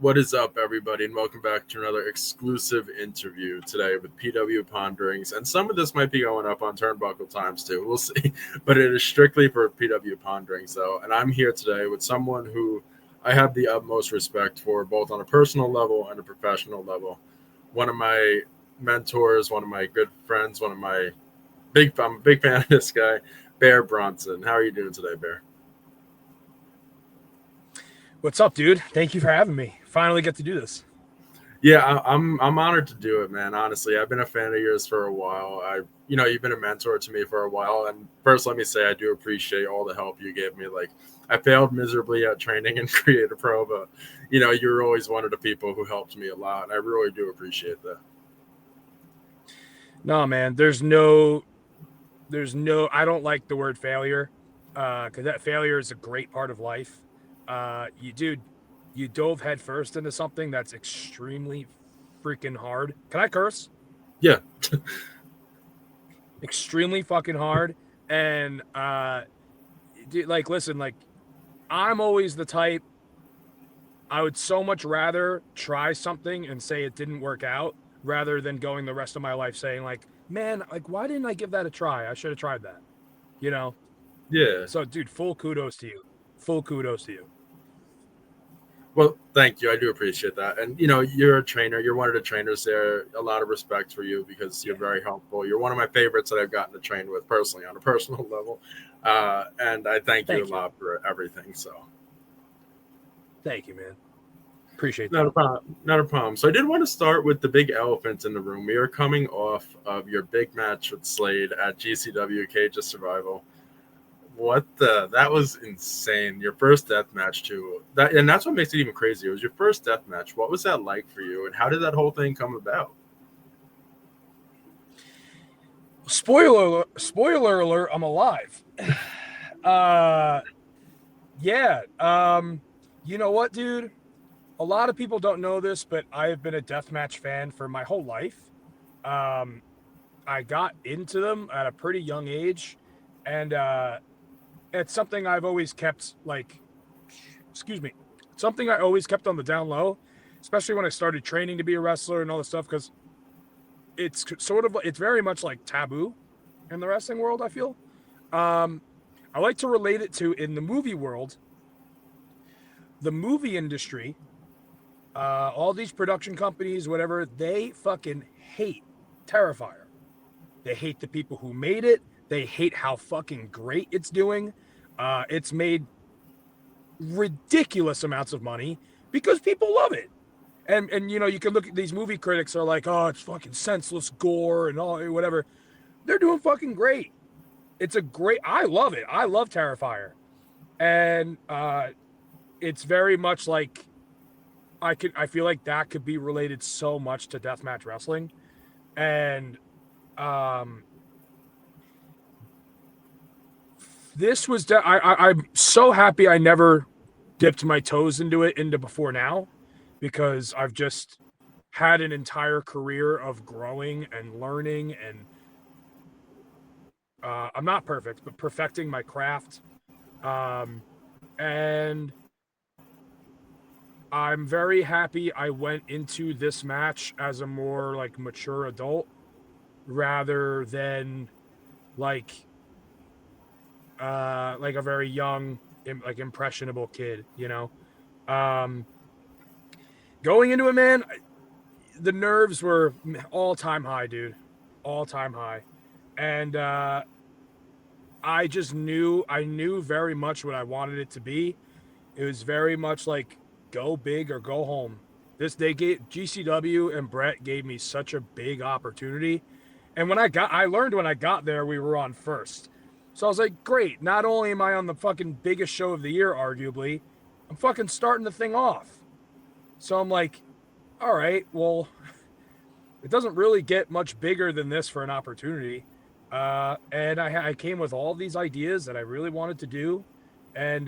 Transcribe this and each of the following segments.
What is up, everybody, and welcome back to another exclusive interview today with PW Ponderings. And some of this might be going up on Turnbuckle Times too. We'll see, but it is strictly for PW Ponderings, though. And I'm here today with someone who I have the utmost respect for, both on a personal level and a professional level. One of my mentors, one of my good friends, I'm a big fan of this guy, Bear Bronson. How are you doing today, Bear? What's up, dude? Thank you for having me. Finally get to do this. Yeah, I'm honored to do it, man. Honestly, I've been a fan of yours for a while. You've been a mentor to me for a while, and first, let me say I do appreciate all the help you gave me. Like, I failed miserably at training and Creative Pro, but you're always one of the people who helped me a lot, and I really do appreciate that. No, man, there's no I don't like the word failure. Because that failure is a great part of life. You dove headfirst into something that's extremely freaking hard. Can I curse? Yeah, Extremely fucking hard. And dude, like, listen, like, I'm always the type. I would so much rather try something and say it didn't work out rather than going the rest of my life saying, like, man, like, why didn't I give that a try? I should have tried that. You know? yeah. So, dude, full kudos to you. Full kudos to you. Well, thank you. I do appreciate that. And you're a trainer. You're one of the trainers there. A lot of respect for you because you're Yeah. very helpful. You're one of my favorites that I've gotten to train with personally on a personal level. And I thank you a Thank you. lot for everything. So. Thank you, man. Appreciate Not that. a problem. Not a problem. So I did want to start with the big elephant in the room. We are coming off of your big match with Slade at GCW Cage of Survival. That was insane. Your first death match too. And that's what makes it even crazier. It was your first death match. What was that like for you, and how did that whole thing come about? Spoiler alert, I'm alive. uh yeah. You know what, dude? A lot of people don't know this, but I have been a deathmatch fan for my whole life. Um I got into them at a pretty young age, and it's something I've always kept, like, excuse me, something I always kept on the down low, especially when I started training to be a wrestler and all this stuff, because it's very much like taboo in the wrestling world, I feel. Um, I like to relate it to, in the movie world, the movie industry, all these production companies, whatever, they fucking hate Terrifier. They hate the people who made it. They hate how fucking great it's doing. It's made ridiculous amounts of money because people love it. And you can look at these movie critics are like, oh, it's fucking senseless gore and all whatever. They're doing fucking great. I love it. I love Terrifier. And it's very much like I feel like that could be related so much to deathmatch wrestling. And um this was I'm so happy I never dipped my toes into before now, because I've just had an entire career of growing and learning, and I'm not perfect, but perfecting my craft. Um, and I'm very happy I went into this match as a more, like, mature adult rather than like like a very young, like, impressionable kid. Um, Going into it, man, the nerves were all time high, dude, all time high, and I knew very much what I wanted it to be. It was very much like, go big or go home. They gave GCW and Brett gave me such a big opportunity. And I learned when I got there, we were on first. So I was like, great. Not only am I on the fucking biggest show of the year, arguably, I'm fucking starting the thing off. So I'm like, all right, well, it doesn't really get much bigger than this for an opportunity. And I came with all these ideas that I really wanted to do. And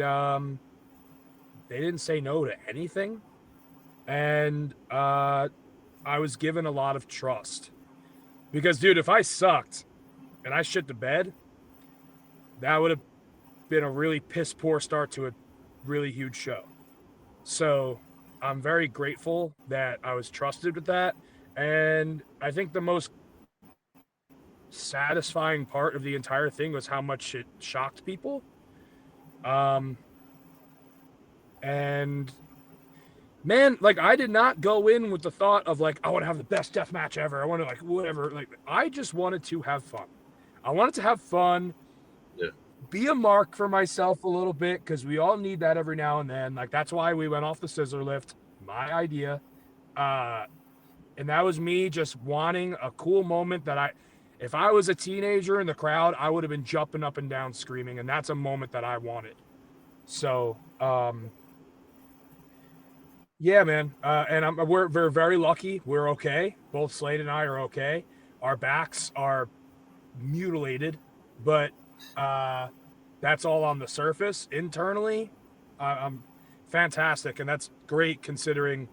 they didn't say no to anything. And I was given a lot of trust. Because, dude, if I sucked and I shit the bed, that would have been a really piss poor start to a really huge show. So I'm very grateful that I was trusted with that. And I think the most satisfying part of the entire thing was how much it shocked people. Um, and man, like I did not go in with the thought of like I want to have the best death match ever. I want to like whatever. Like I just wanted to have fun. I wanted to have fun, Yeah. be a mark for myself a little bit because we all need that every now and then. Like that's why we went off the scissor lift. My idea. And that was me just wanting a cool moment that if I was a teenager in the crowd, I would have been jumping up and down screaming. And that's a moment that I wanted. So, yeah, man. And we're very lucky. We're okay. Both Slade and I are okay. Our backs are mutilated, but that's all on the surface. Internally, I'm fantastic. And that's great considering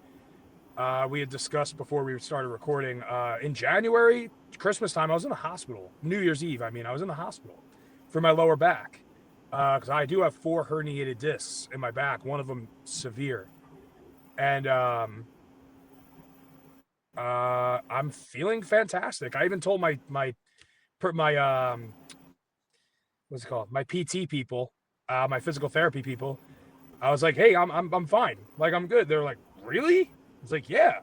we had discussed before we started recording in January, Christmas time, I was in the hospital. New Year's Eve, I was in the hospital for my lower back because I do have 4 herniated discs in my back, one of them severe. And I'm feeling fantastic. I even told my what's it called? My PT people, my physical therapy people. I was like, hey, I'm fine. Like I'm good. They're like, really? It's like, yeah.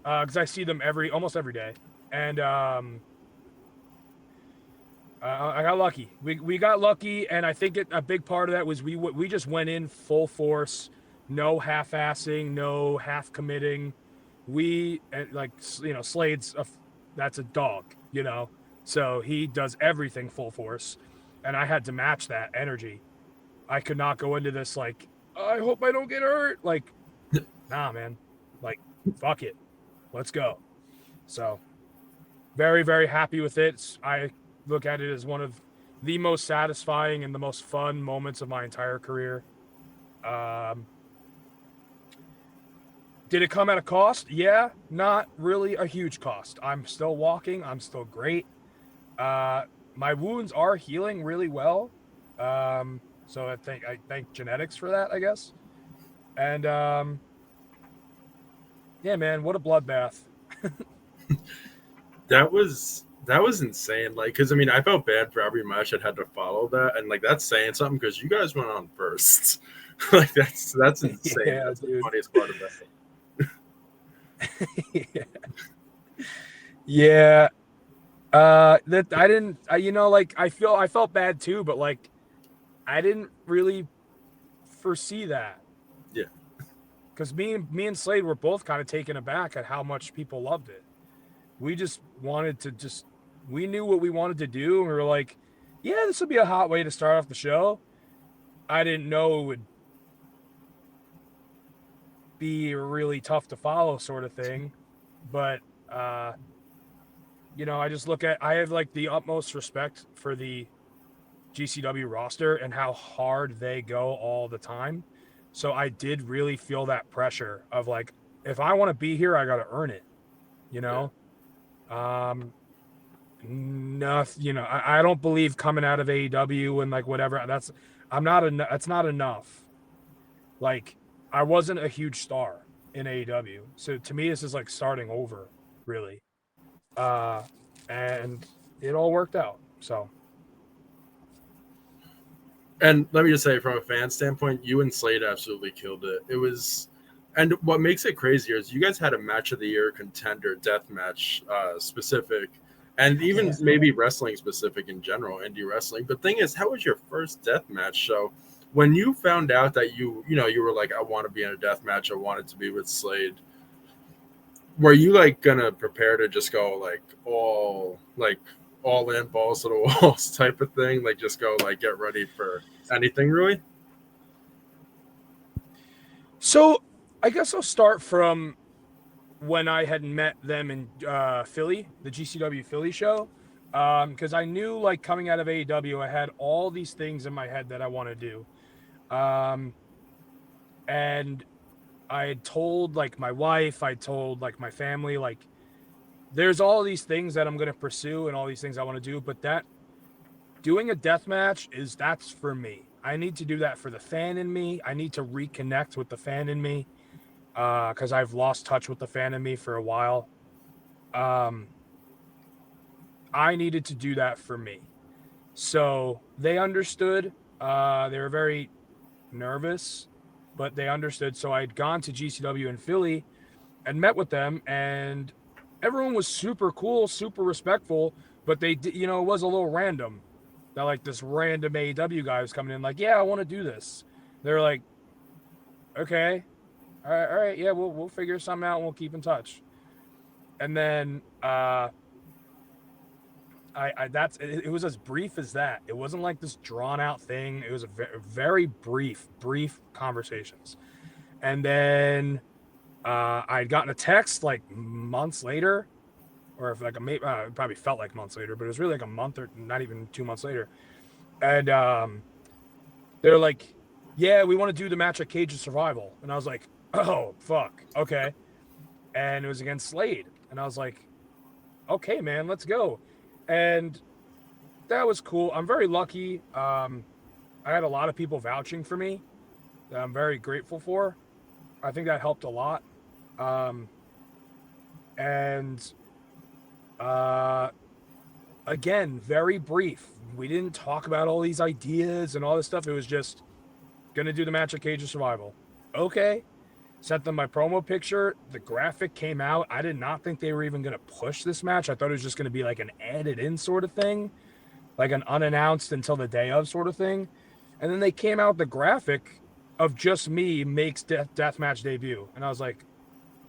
Because I see them almost every day, and I got lucky. We got lucky, and I think a big part of that was we just went in full force, no half-assing, no half committing. We like Slade's that's a dog, so he does everything full force, and I had to match that energy. I could not go into this like I hope I don't get hurt. Like, nah, man. Like, fuck it. Let's go. So, very, very happy with it. I look at it as one of the most satisfying and the most fun moments of my entire career. Did it come at a cost? Yeah, not really a huge cost. I'm still walking. I'm still great. My wounds are healing really well. So I thank genetics for that, I guess. And yeah, man, what a bloodbath. That was insane. Like, because I felt bad for every match that had to follow that, and like that's saying something because you guys went on first. Like that's insane. Yeah, that's dude. the funniest part of that. Yeah. That I didn't. Like I felt bad too, but like I didn't really foresee that. Yeah. Because me and Slade were both kind of taken aback at how much people loved it. We just wanted to we knew what we wanted to do, and we were like, yeah, this would be a hot way to start off the show. I didn't know it would be really tough to follow sort of thing. But I just I have like the utmost respect for the GCW roster and how hard they go all the time. So I did really feel that pressure of like, if I want to be here, I got to earn it, Yeah. Nothing, I don't believe coming out of AEW and like whatever that's not enough. Like I wasn't a huge star in AEW. So to me, this is like starting over really. And it all worked out. So. And let me just say, from a fan standpoint, you and Slade absolutely killed it. It was, and what makes it crazier is you guys had a match of the year contender, death match specific, and even maybe wrestling specific in general, indie wrestling. But thing is, how was your first death match? So when you found out that you were like, I want to be in a death match, I wanted to be with Slade. Were you like gonna prepare to just go like all in, balls to the walls type of thing, like just go like get ready for anything really? So I guess I'll start from when I had met them in Philly, the GCW Philly show, because I knew like coming out of AEW, I had all these things in my head that I want to do, and I had told like my wife, I told like my family, like there's all these things that I'm going to pursue and all these things I want to do, but that doing a death match that's for me. I need to do that for the fan in me. I need to reconnect with the fan in me. because I've lost touch with the fan in me for a while. Um, I needed to do that for me. So they understood. They were very nervous, but they understood. So I'd gone to GCW in Philly and met with them, and everyone was super cool, super respectful. But they, it was a little random. That like this random AEW guy was coming in, like, yeah, I want to do this. They're like, okay, all right, yeah, we'll figure something out and we'll keep in touch. And then it was as brief as that. It wasn't like this drawn out thing. It was a very brief conversations. And then I'd gotten a text like months later, or if like it probably felt like months later, but it was really like a month or not even 2 months later. And they're like, yeah, we want to do the match at Cage of Survival. And I was like, oh, fuck. Okay. And it was against Slade. And I was like, okay, man, let's go. And that was cool. I'm very lucky. I had a lot of people vouching for me that I'm very grateful for. I think that helped a lot. And again, very brief. We didn't talk about all these ideas and all this stuff. It was just gonna do the match at Cage of Survival. Okay. Sent them my promo picture. The graphic came out. I did not think they were even gonna push this match. I thought it was just gonna be like an added in sort of thing, like an unannounced until the day of sort of thing. And then they came out the graphic of just me makes deathmatch debut. And I was like,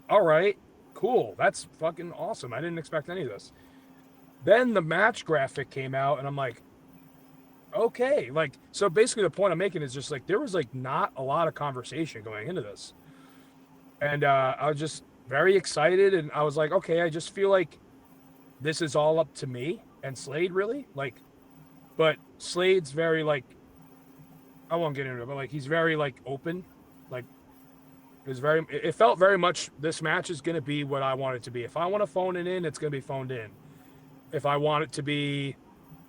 all right, cool. That's fucking awesome. I didn't expect any of this. Then the match graphic came out and I'm like, okay. Like, so basically the point I'm making is just like, there was like not a lot of conversation going into this. And I was just very excited. And I was like, okay, I just feel like this is all up to me and Slade really. Like, but Slade's very like, I won't get into it, but like he's very like open. Like it felt very much this match is gonna be what I want it to be. If I want to phone it in, it's gonna be phoned in. If I want it to be,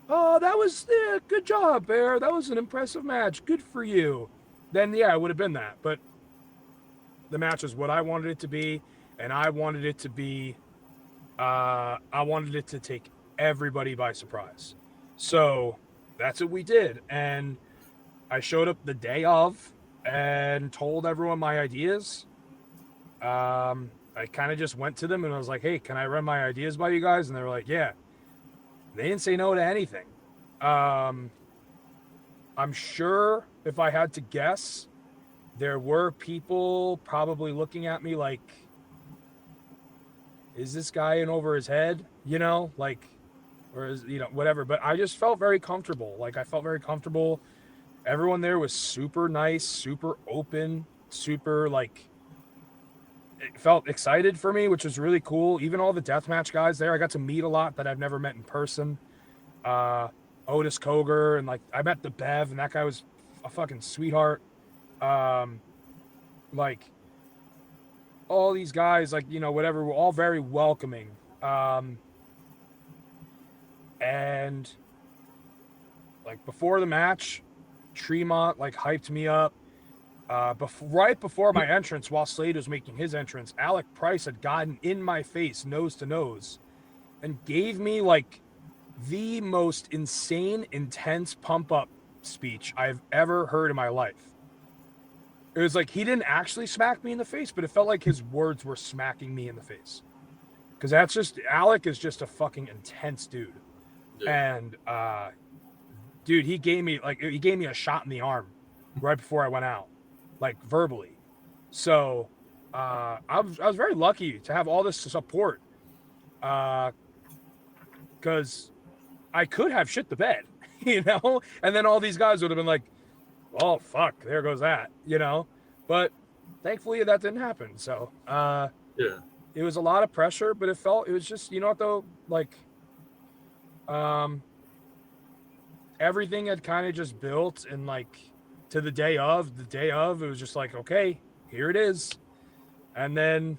oh, that was good job, Bear. That was an impressive match. Good for you. Then yeah, it would have been that. But the match is what I wanted it to be, and I wanted it to be I wanted it to take everybody by surprise. So that's what we did. And I showed up the day of and told everyone my ideas. I kind of just went to them and I was like, hey, can I run my ideas by you guys? And they were like, yeah. They didn't say no to anything. I'm sure if I had to guess, there were people probably looking at me like, is this guy in over his head? Like, or is, whatever. But I just felt very comfortable. Like, I felt very comfortable. Everyone there was super nice, super open, super like, it felt excited for me, which was really cool. Even all the deathmatch guys there, I got to meet a lot that I've never met in person. Otis Koger, and like I met the Bev, and that guy was a fucking sweetheart. Like all these guys, like whatever, were all very welcoming. And like before the match, Tremont like hyped me up. Right before my entrance, while Slade was making his entrance, Alec Price had gotten in my face, nose to nose, and gave me like the most insane, intense pump up speech I've ever heard in my life. It was like he didn't actually smack me in the face, but it felt like his words were smacking me in the face. Because that's just, Alec is just a fucking intense dude. Yeah. And dude, he gave me a shot in the arm right before I went out, like verbally. So I was very lucky to have all this support, because I could have shit the bed, and then all these guys would have been like, well, fuck, there goes that, but thankfully that didn't happen. So yeah, it was a lot of pressure, but it was just, what though, like everything had kind of just built, and like to the day of, it was just like, okay, here it is. And then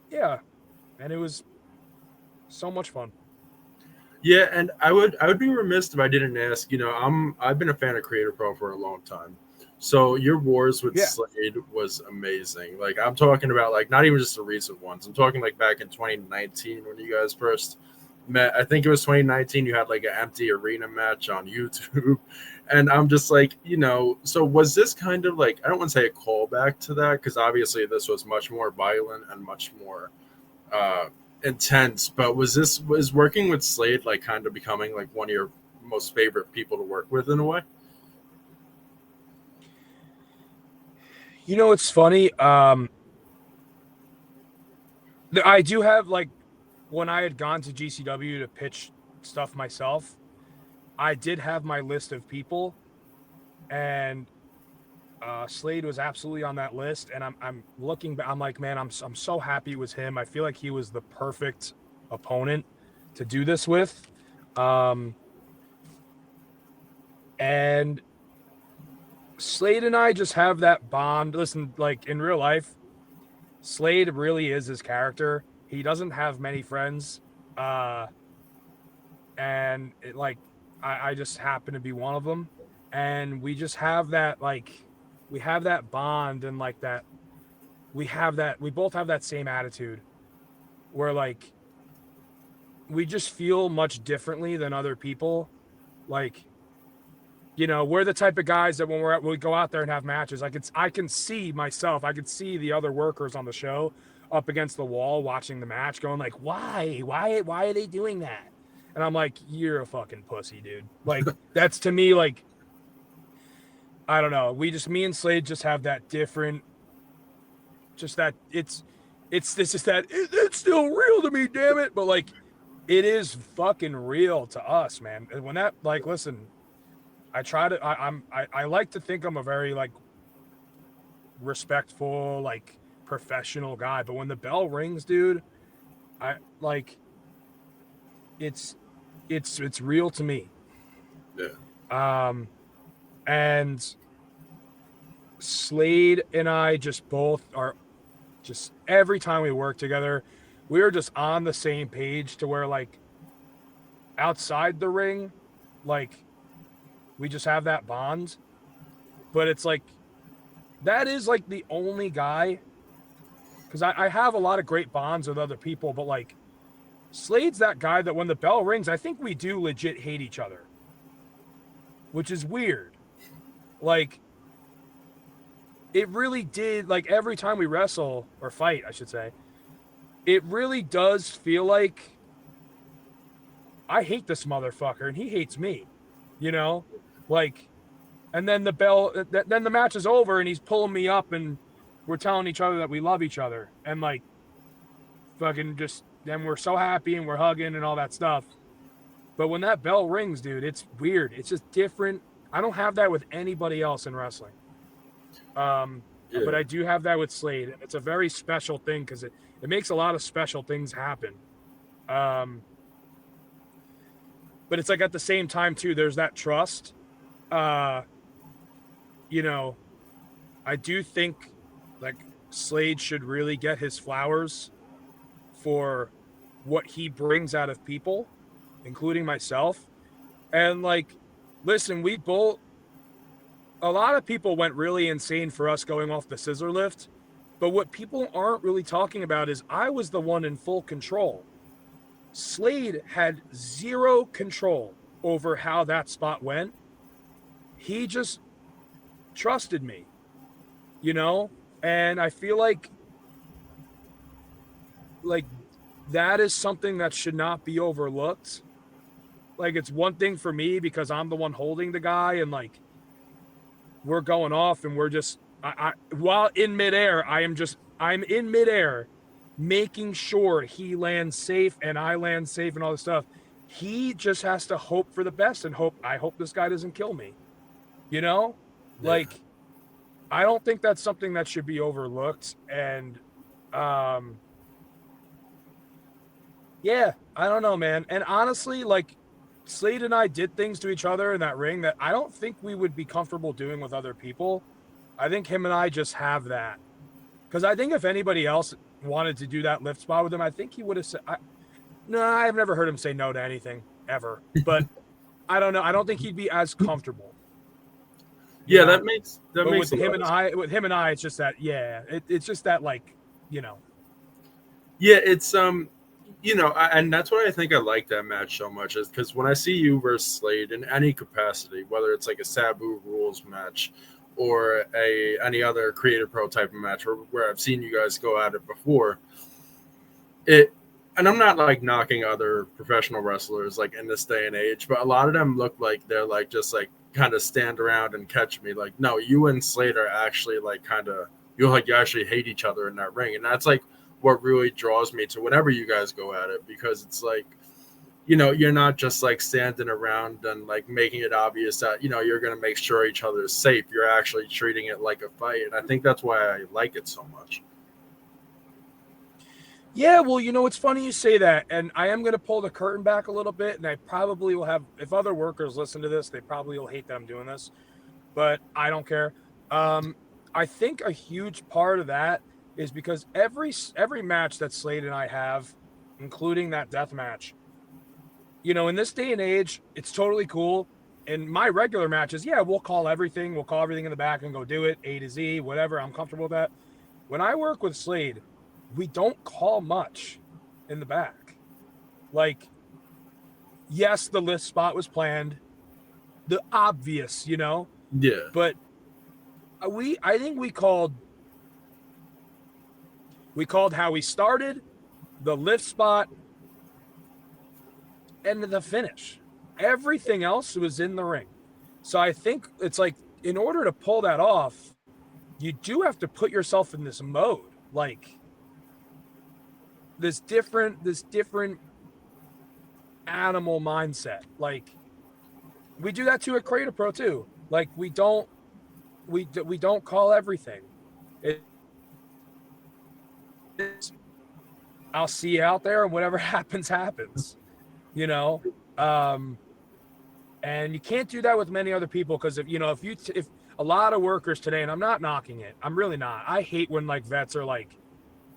yeah, and it was so much fun. Yeah, and I would be remiss if I didn't ask. I've been a fan of Creator Pro for a long time. So your wars with Yeah. Slade was amazing. Like I'm talking about like not even just the recent ones. I'm talking like back in 2019 when you guys first met. I think it was 2019. You had like an empty arena match on YouTube, and I'm just like, So was this kind of like I don't want to say a callback to that because obviously this was much more violent and much more uh, intense. But was working with Slade like kind of becoming like one of your most favorite people to work with in a way? It's funny. I do have like when I had gone to GCW to pitch stuff myself, I did have my list of people, and Slade was absolutely on that list. And I'm looking back, I'm like, man, I'm so happy it was him. I feel like he was the perfect opponent to do this with. Um, and Slade and I just have that bond. Listen, like in real life, Slade really is his character. He doesn't have many friends. Uh, and I just happen to be one of them. And we just have that, like, we have that bond and like that, we both have that same attitude where like, we just feel much differently than other people. Like, we're the type of guys that when we go out there and have matches, I can see myself, I could see the other workers on the show up against the wall watching the match, going like, why are they doing that? And I'm like, you're a fucking pussy, dude. Like that's to me like I don't know. Me and Slade just have that different, just that it's this is that it's still real to me, damn it. But like it is fucking real to us, man. And when that like listen, I try to I like to think I'm a very like respectful, like professional guy, but when the bell rings, dude, I like it's it's real to me. Yeah. Um and Slade and I just both are just every time we work together, we're just on the same page to where like outside the ring, like we just have that bond. But it's like that is like the only guy because I have a lot of great bonds with other people, but like Slade's that guy that when the bell rings, I think we do legit hate each other, which is weird. Like it really did. Like every time we wrestle or fight, I should say, it really does feel like I hate this motherfucker and he hates me. You know, like, and then then the match is over and he's pulling me up and we're telling each other that we love each other and like fucking just then we're so happy and we're hugging and all that stuff. But when that bell rings, dude, it's weird. It's just different. I don't have that with anybody else in wrestling. But Yeah. I do have that with Slade, and it's a very special thing because it makes a lot of special things happen. Um, but it's like at the same time too, there's that trust. Uh, you know, I do think like Slade should really get his flowers for what he brings out of people, including myself. And like, listen, we both a lot of people went really insane for us going off the scissor lift. But what people aren't really talking about is I was the one in full control. Slade had zero control over how that spot went. He just trusted me, you know? And I feel like that is something that should not be overlooked. Like it's one thing for me because I'm the one holding the guy and like we're going off and we're just while in midair, I'm in midair making sure he lands safe and I land safe and all this stuff. He just has to hope for the best and I hope this guy doesn't kill me. You know? Yeah. Like I don't think that's something that should be overlooked. And um yeah, I don't know, man. And honestly, like Slade and I did things to each other in that ring that I don't think we would be comfortable doing with other people. I think him and I just have that. Because I think if anybody else wanted to do that lift spot with him, I think he would have said, no, I've never heard him say no to anything ever. But I don't know. I don't think he'd be as comfortable. Yeah, that makes but with him and I, it's just that it's just that like, you know. Yeah, it's and that's why I think I like that match so much is because when I see you versus Slade in any capacity, whether it's like a Sabu rules match or any other Creative Pro type of match where I've seen you guys go at it before, it and I'm not like knocking other professional wrestlers like in this day and age, but a lot of them look like they're like just like kind of stand around and catch me. Like, no, you and Slade are actually like kind of you actually hate each other in that ring, and that's like what really draws me to whenever you guys go at it because it's like you're not just like standing around and like making it obvious that you're going to make sure each other is safe. You're actually treating it like a fight, and I think that's why I like it so much. Yeah, well, it's funny you say that, and I am going to pull the curtain back a little bit, and I probably will have, if other workers listen to this, they probably will hate that I'm doing this, but I don't care. I think a huge part of that is because every match that Slade and I have, including that death match, in this day and age, it's totally cool. In my regular matches, yeah, we'll call everything. We'll call everything in the back and go do it, A to Z, whatever. I'm comfortable with that. When I work with Slade, we don't call much in the back. Like, yes, the lift spot was planned, the obvious, Yeah. but I think we called how we started, the lift spot, and the finish. Everything else was in the ring. So I think it's like, in order to pull that off, you do have to put yourself in this mode, like this different animal mindset. Like, we do that too at Creative Pro too. Like, we don't call everything. I'll see you out there, and whatever happens, you know. And you can't do that with many other people because if a lot of workers today, and I'm not knocking it, I'm really not. I hate when like vets are like,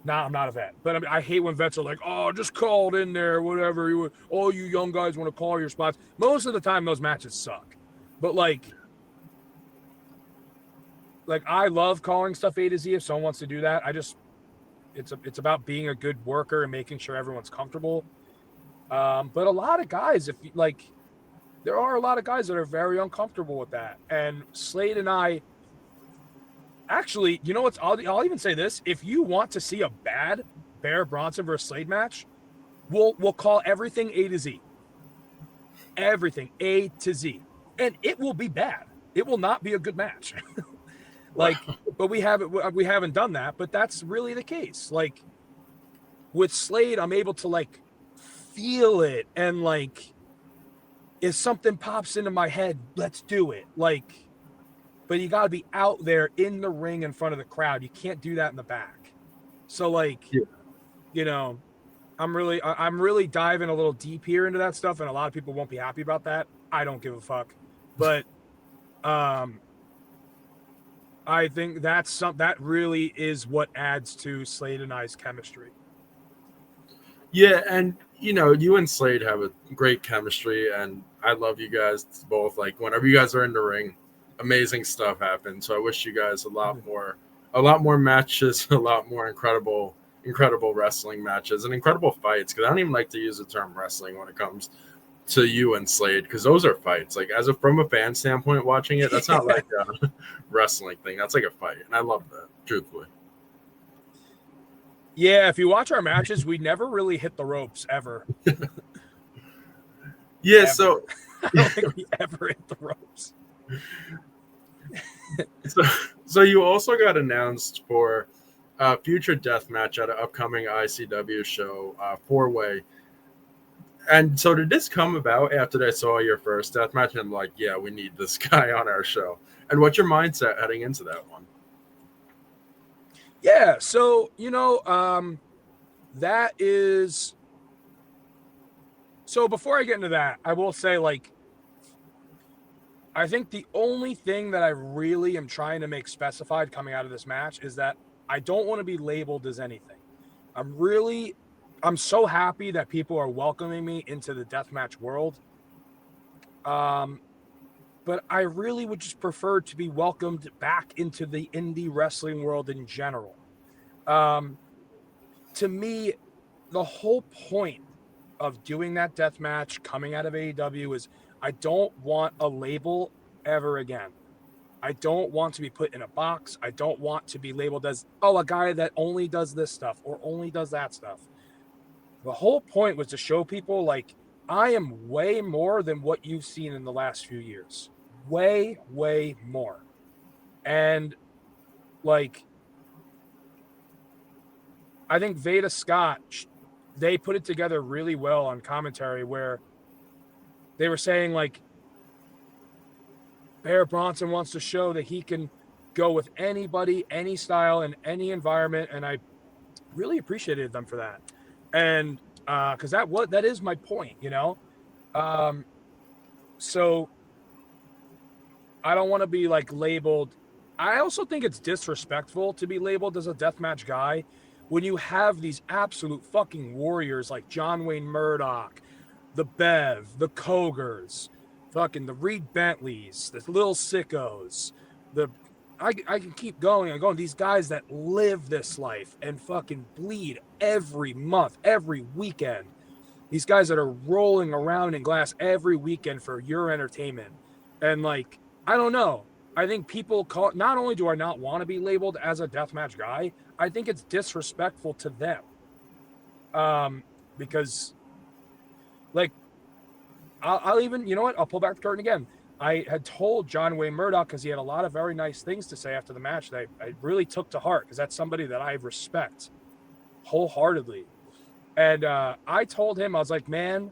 nah, I'm not a vet, but I hate when vets are like, oh, just call it in there, whatever. All you young guys want to call your spots. Most of the time, those matches suck. But like I love calling stuff A to Z if someone wants to do that. It's about being a good worker and making sure everyone's comfortable. But a lot of guys, there are a lot of guys that are very uncomfortable with that. And Slade and I, actually, you know what? I'll even say this: if you want to see a bad Bear Bronson versus Slade match, we'll call everything A to Z, everything A to Z, and it will be bad. It will not be a good match. But we haven't done that. But that's really the case. Like, with Slade, I'm able to like feel it, and like, if something pops into my head, let's do it. Like, but you got to be out there in the ring in front of the crowd. You can't do that in the back. So like, Yeah. I'm really diving a little deep here into that stuff, and a lot of people won't be happy about that. I don't give a fuck. But I think that really is what adds to Slade and I's chemistry. Yeah, and you and Slade have a great chemistry, and I love you guys both. Like whenever you guys are in the ring, amazing stuff happens. So I wish you guys a lot more matches, a lot more incredible wrestling matches, and incredible fights. Because I don't even like to use the term wrestling when it comes to you and Slade, because those are fights. Like from a fan standpoint, watching it, that's not like a wrestling thing. That's like a fight, and I love that, truthfully. Yeah, if you watch our matches, we never really hit the ropes ever. Yeah, ever. so I don't think we ever hit the ropes. so you also got announced for a future death match at an upcoming ICW show, 4-way. And so did this come about after they saw your first death match and I'm like, yeah, we need this guy on our show? And what's your mindset heading into that one? Yeah, so that is. So before I get into that, I will say, like, I think the only thing that I really am trying to make specified coming out of this match is that I don't want to be labeled as anything. I'm so happy that people are welcoming me into the deathmatch world. but I really would just prefer to be welcomed back into the indie wrestling world in general. To me, the whole point of doing that death match coming out of AEW is I don't want a label ever again. I don't want to be put in a box. I don't want to be labeled as, oh, a guy that only does this stuff or only does that stuff. The whole point was to show people, like, I am way more than what you've seen in the last few years. Way, way more. And, like, I think Veda Scott, they put it together really well on commentary where they were saying, like, Bear Bronson wants to show that he can go with anybody, any style, in any environment. And I really appreciated them for that. And because that is my point, you know? So I don't want to be like labeled. I also think it's disrespectful to be labeled as a deathmatch guy when you have these absolute fucking warriors like John Wayne Murdoch, the Bev, the Cogers, fucking the Reed Bentleys, the Little Sickos, I can keep going and going. These guys that live this life and fucking bleed every month, every weekend. These guys that are rolling around in glass every weekend for your entertainment. And like, I don't know. I think people not only do I not want to be labeled as a deathmatch guy, I think it's disrespectful to them. Because like, I'll even, you know what? I'll pull back the curtain again. I had told John Wayne Murdoch, because he had a lot of very nice things to say after the match that I really took to heart, because that's somebody that I respect wholeheartedly. And I told him, I was like, man,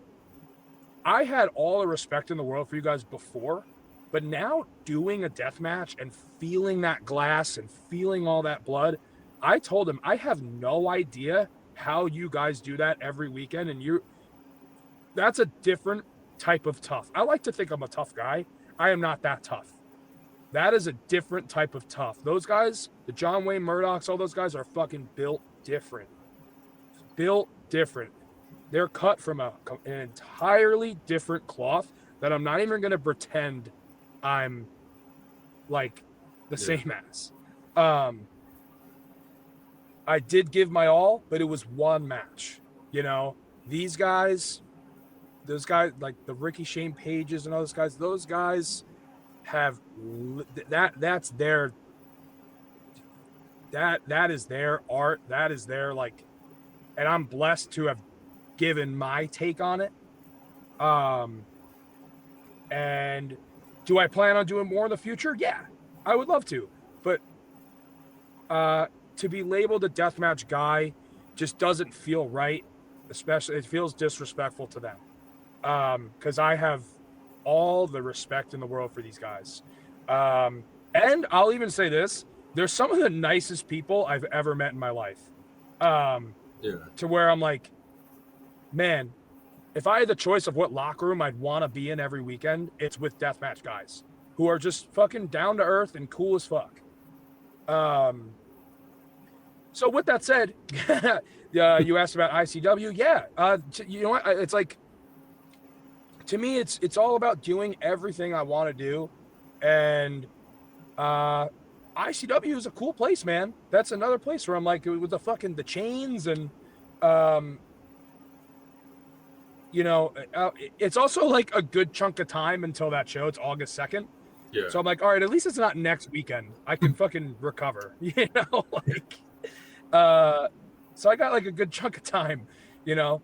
I had all the respect in the world for you guys before, but now doing a death match and feeling that glass and feeling all that blood, I told him, I have no idea how you guys do that every weekend. And that's a different type of tough. I like to think I'm a tough guy. I am not that tough. That is a different type of tough. Those guys, the John Wayne Murdochs, all those guys are fucking built different. Built different. They're cut from an entirely different cloth that I'm not even going to pretend I'm like the same as. I did give my all, but it was one match. You know, those guys like the Ricky Shane Pages and all those guys have that's their that is their art. That is their like, and I'm blessed to have given my take on it. And do I plan on doing more in the future? Yeah, I would love to. But to be labeled a deathmatch guy just doesn't feel right. Especially, it feels disrespectful to them. Because I have all the respect in the world for these guys. And I'll even say this: they're some of the nicest people I've ever met in my life. To where I'm like, man, if I had the choice of what locker room I'd want to be in every weekend, it's with deathmatch guys who are just fucking down to earth and cool as fuck. So with that said, you asked about ICW. Yeah. You know what? It's like, to me, it's all about doing everything I want to do. And ICW is a cool place, man. That's another place where I'm like, with the chains and, you know, it's also like a good chunk of time until that show. It's August 2nd. Yeah. So I'm like, all right, at least it's not next weekend. I can fucking recover, you know, like, so I got like a good chunk of time, you know,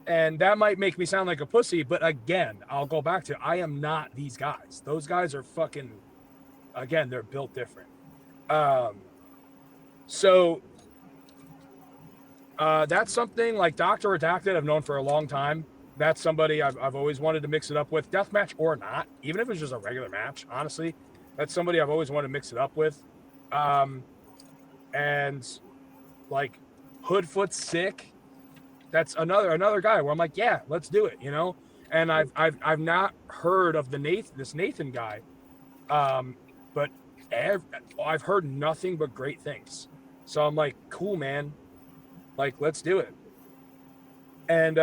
and that might make me sound like a pussy, but again, I'll go back to, I am not these guys. Those guys are fucking, again, they're built different. So that's something like Dr. Redacted I've known for a long time. That's somebody I've always wanted to mix it up with, deathmatch or not, even if it's just a regular match, honestly. That's somebody I've always wanted to mix it up with. And like Hoodfoot Sick, that's another guy where I'm like, yeah, let's do it, you know. And I've not heard of this Nathan guy, but I've heard nothing but great things. So I'm like, cool, man, like let's do it. And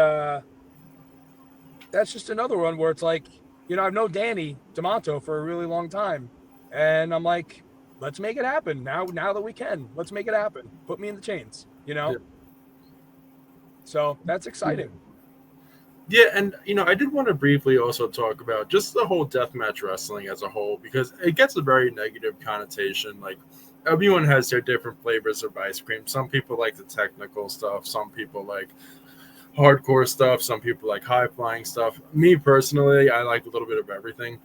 that's just another one where it's like, I've known Danny DeMonto for a really long time, and I'm like, let's make it happen now that we can. Let's make it happen. Put me in the chains, Yeah. So that's exciting. Yeah, and I did want to briefly also talk about just the whole deathmatch wrestling as a whole because it gets a very negative connotation. Like everyone has their different flavors of ice cream. Some people like the technical stuff. Some people like hardcore stuff. Some people like high flying stuff. Me personally, I like a little bit of everything.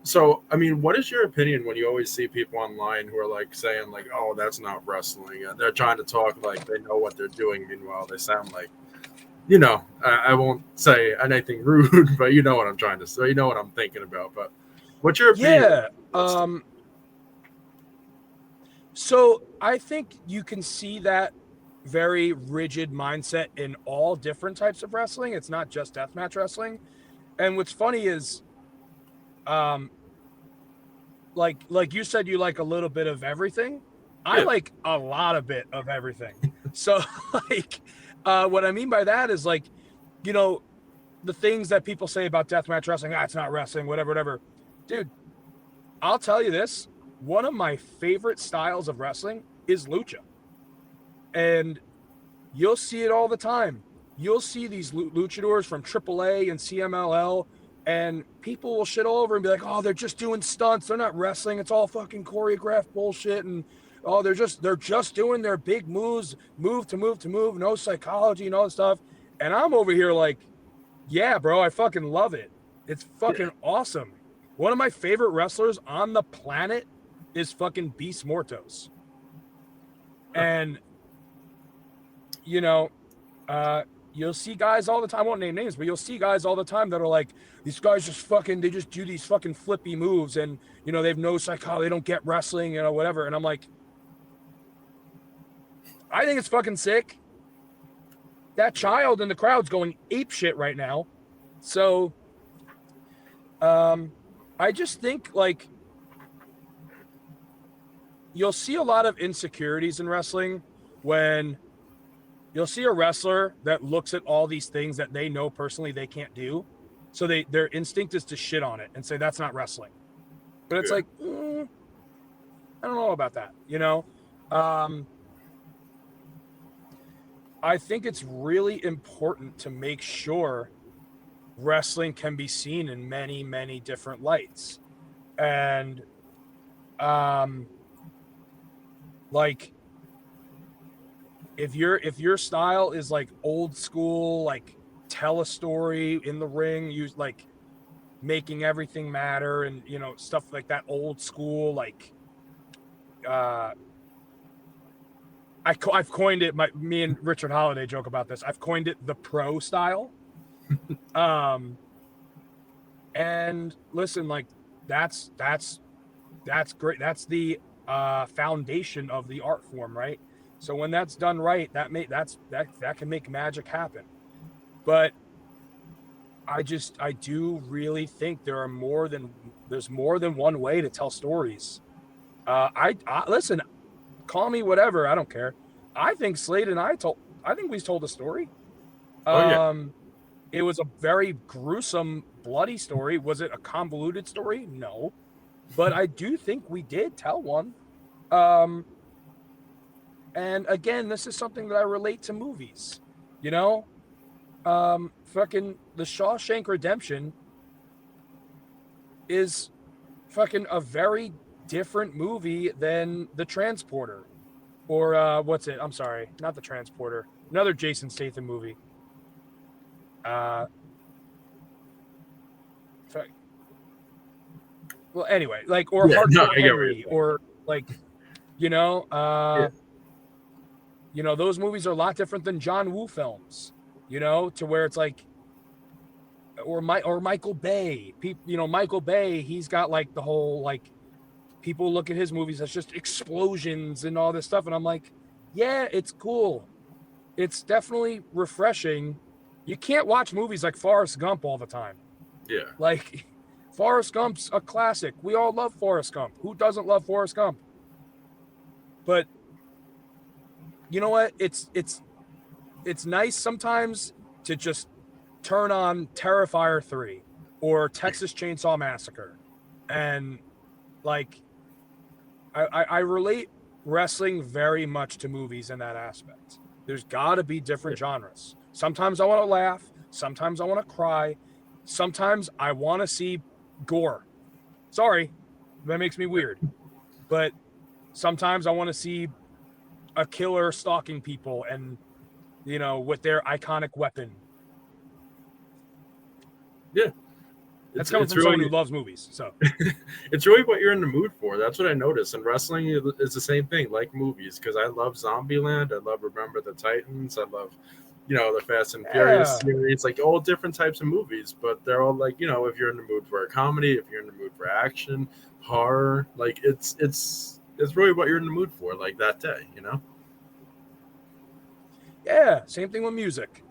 So, I mean, what is your opinion when you always see people online who are like saying like, "Oh, that's not wrestling," and they're trying to talk like they know what they're doing, meanwhile they sound like I won't say anything rude, but you know what I'm trying to say. You know what I'm thinking about. But what's your opinion Yeah. on this stuff? So I think you can see that very rigid mindset in all different types of wrestling. It's not just deathmatch wrestling. And what's funny is, um, like you said, you like a little bit of everything. I Yeah, like a lot of bit of everything. So like, what I mean by that is like, you know, the things that people say about deathmatch wrestling, it's not wrestling, whatever. Dude, I'll tell you this. One of my favorite styles of wrestling is lucha. And you'll see it all the time. You'll see these luchadors from AAA and CMLL, and people will shit all over and be like, "Oh, they're just doing stunts. They're not wrestling. It's all fucking choreographed bullshit." And oh, they're just doing their big moves, move to move to move, no psychology and all this stuff. And I'm over here like, "Yeah, bro, I fucking love it. It's yeah, fucking awesome." One of my favorite wrestlers on the planet is fucking Beast Mortos, and you know, uh, you'll see guys all the time. I won't name names, but you'll see guys all the time that are like, these guys they just do these fucking flippy moves, and they have no psychology, they don't get wrestling, whatever. And I'm like, I think it's fucking sick. That child in the crowd's going ape shit right now. So, um, I just think like you'll see a lot of insecurities in wrestling when you'll see a wrestler that looks at all these things that they know personally they can't do. So their instinct is to shit on it and say that's not wrestling. But it's yeah, like, I don't know about that. Um, I think it's really important to make sure wrestling can be seen in many, many different lights. And um, like if your style is like old school, like tell a story in the ring, use like making everything matter and stuff like that old school like uh I've coined it. Me and Richard Holiday joke about this. I've coined it the pro style. Um, and listen, like that's great. That's the foundation of the art form, right? So when that's done right, that can make magic happen. But I do really think there's more than one way to tell stories. I listen. Call me whatever. I don't care. I think Slade and I think we told a story. oh yeah, Um, it was a very gruesome, bloody story. Was it a convoluted story? No, but I do think we did tell one. Um, and again, this is something that I relate to movies. You know, fucking the Shawshank Redemption is fucking a very different movie than The Transporter or what's it? I'm sorry, not The Transporter. Another Jason Statham movie. Uh, well, anyway, like or yeah. No, Hardcore I get what you're Henry saying. or like you know, Yeah, uh, those movies are a lot different than John Woo films. To where it's like or Michael Bay. Michael Bay, he's got like the whole like people look at his movies as just explosions and all this stuff, and I'm like, yeah, it's cool. It's definitely refreshing. You can't watch movies like Forrest Gump all the time. yeah, Like Forrest Gump's a classic. We all love Forrest Gump. Who doesn't love Forrest Gump? But you know what? It's nice sometimes to just turn on Terrifier 3. or Texas Chainsaw Massacre. And like I relate wrestling very much to movies in that aspect. There's got to be different genres. Sometimes I want to laugh, sometimes I want to cry, sometimes I want to see gore. Sorry, that makes me weird. But sometimes I want to see a killer stalking people and with their iconic weapon. Yeah. That's coming from someone who loves movies. So it's really what you're in the mood for. That's what I noticed. And wrestling is the same thing, like movies, because I love Zombieland. I love Remember the Titans. I love, the Fast and Furious series, like all different types of movies. But they're all like, if you're in the mood for a comedy, if you're in the mood for action, horror, like it's really what you're in the mood for, like that day, Yeah, same thing with music.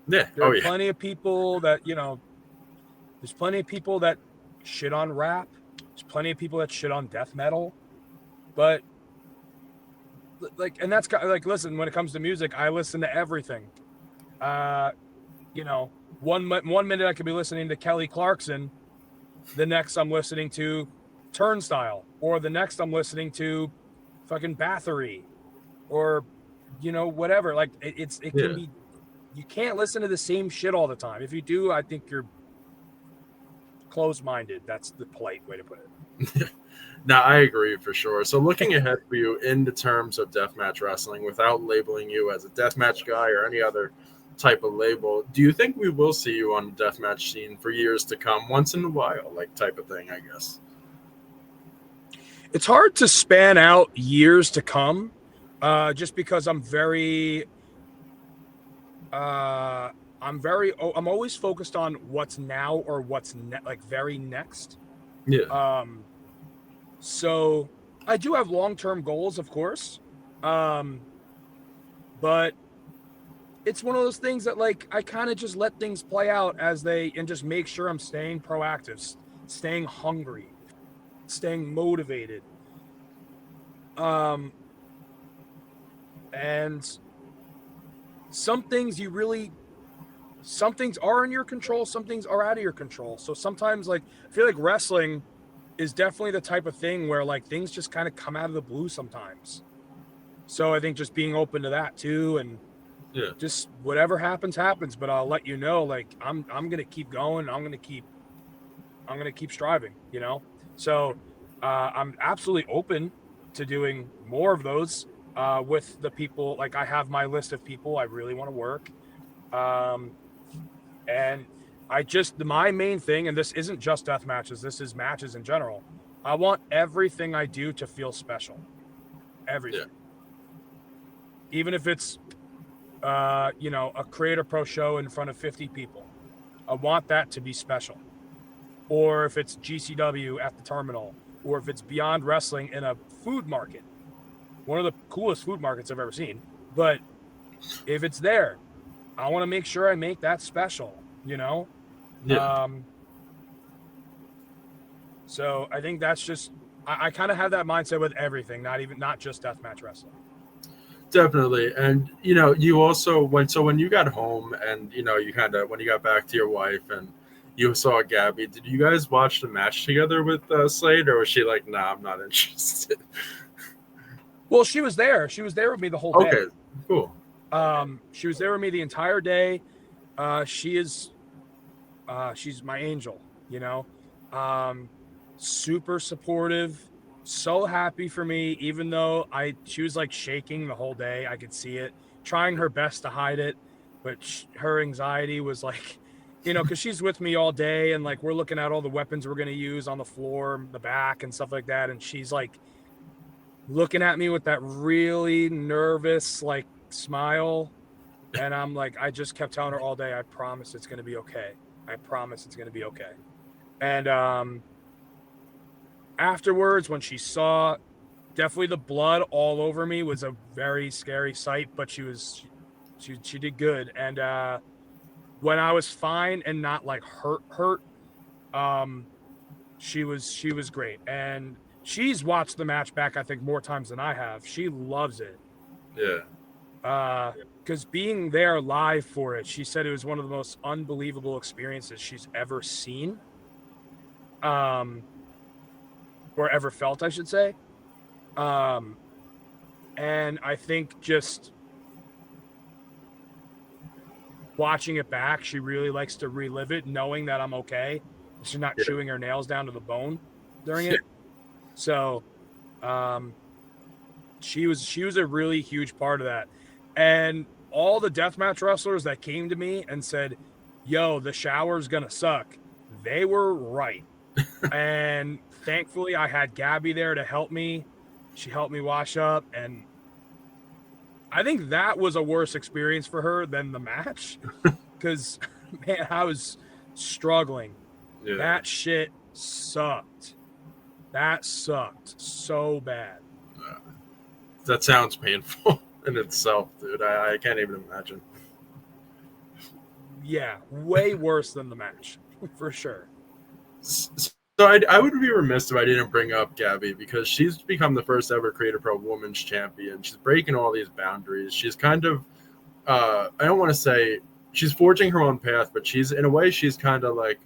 Yeah. There are plenty of people that, there's plenty of people that shit on rap. There's plenty of people that shit on death metal. But and that's like, listen, when it comes to music, I listen to everything. One minute I could be listening to Kelly Clarkson, the next I'm listening to Turnstile, or the next I'm listening to fucking Bathory, or whatever. Like it can be. You can't listen to the same shit all the time. If you do, I think you're closed-minded. That's the polite way to put it. No, I agree for sure. So looking ahead for you in the terms of deathmatch wrestling, without labeling you as a deathmatch guy or any other type of label, do you think we will see you on the deathmatch scene for years to come, once in a while, like type of thing, I guess? It's hard to span out years to come, just because I'm always focused on what's now or what's very next. Yeah. So I do have long-term goals, of course. But it's one of those things that like I kind of just let things play out and just make sure I'm staying proactive, staying hungry, staying motivated. And some things are in your control, some things are out of your control. So sometimes like I feel like wrestling is definitely the type of thing where like things just kind of come out of the blue sometimes. So I think just being open to that too, and just whatever happens, but I'll let you know, like I'm going to keep going. I'm going to keep striving, So I'm absolutely open to doing more of those with the people. Like I have my list of people I really want to work. And my main thing, and this isn't just death matches, this is matches in general. I want everything I do to feel special. Everything. Yeah. Even if it's, a Creator Pro show in front of 50 people. I want that to be special. Or if it's GCW at the terminal, or if it's Beyond Wrestling in a food market. One of the coolest food markets I've ever seen. But if it's there, I want to make sure I make that special, Yeah. So I think that's just, I kind of have that mindset with everything, not just deathmatch wrestling. Definitely. And, you also when you got home and, when you got back to your wife and you saw Gabby, did you guys watch the match together with Slade, or was she like, nah, I'm not interested? Well, she was there. She was there with me the whole day. Okay, cool. She was there with me the entire day. She's my angel, super supportive, so happy for me, even though she was like shaking the whole day. I could see it, trying her best to hide it, but her anxiety was like, because she's with me all day and like we're looking at all the weapons we're going to use on the floor, the back and stuff like that. And she's like looking at me with that really nervous like smile. And I'm like, I just kept telling her all day, I promise it's going to be okay. I promise it's going to be okay. And afterwards, when she saw definitely the blood all over me, was a very scary sight, but she did good. And when I was fine and not like hurt, she was great. And she's watched the match back, I think, more times than I have. She loves it. Yeah. Because being there live for it, she said it was one of the most unbelievable experiences she's ever seen. or ever felt, I should say. Um, and I think just watching it back, she really likes to relive it, knowing that I'm okay. She's not Yeah. chewing her nails down to the bone during it. So, um, she was a really huge part of that. And all the deathmatch wrestlers that came to me and said, "Yo, the shower's gonna suck," they were right. And thankfully, I had Gabby there to help me. She helped me wash up, and I think that was a worse experience for her than the match because man, I was struggling. Yeah. That shit sucked. That sucked so bad. That sounds painful in itself, dude. I can't even imagine. Yeah, way worse than the match for sure. So I would be remiss if I didn't bring up Gabby because she's become the first ever Creator Pro Women's Champion. She's breaking all these boundaries. She's kind of, I don't want to say she's forging her own path, but she's in a way she's kind of like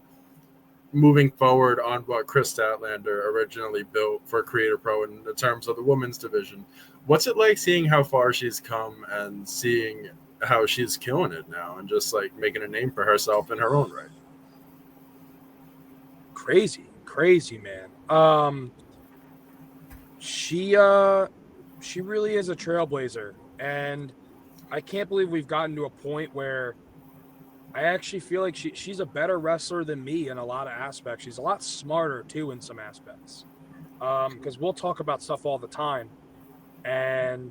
moving forward on what Chris Statlander originally built for Creator Pro in the terms of the women's division. What's it like seeing how far she's come and seeing how she's killing it now and just like making a name for herself in her own right? Crazy, man. She she really is a trailblazer, and I can't believe we've gotten to a point where I actually feel like she's a better wrestler than me in a lot of aspects. She's a lot smarter too in some aspects. Because we'll talk about stuff all the time, and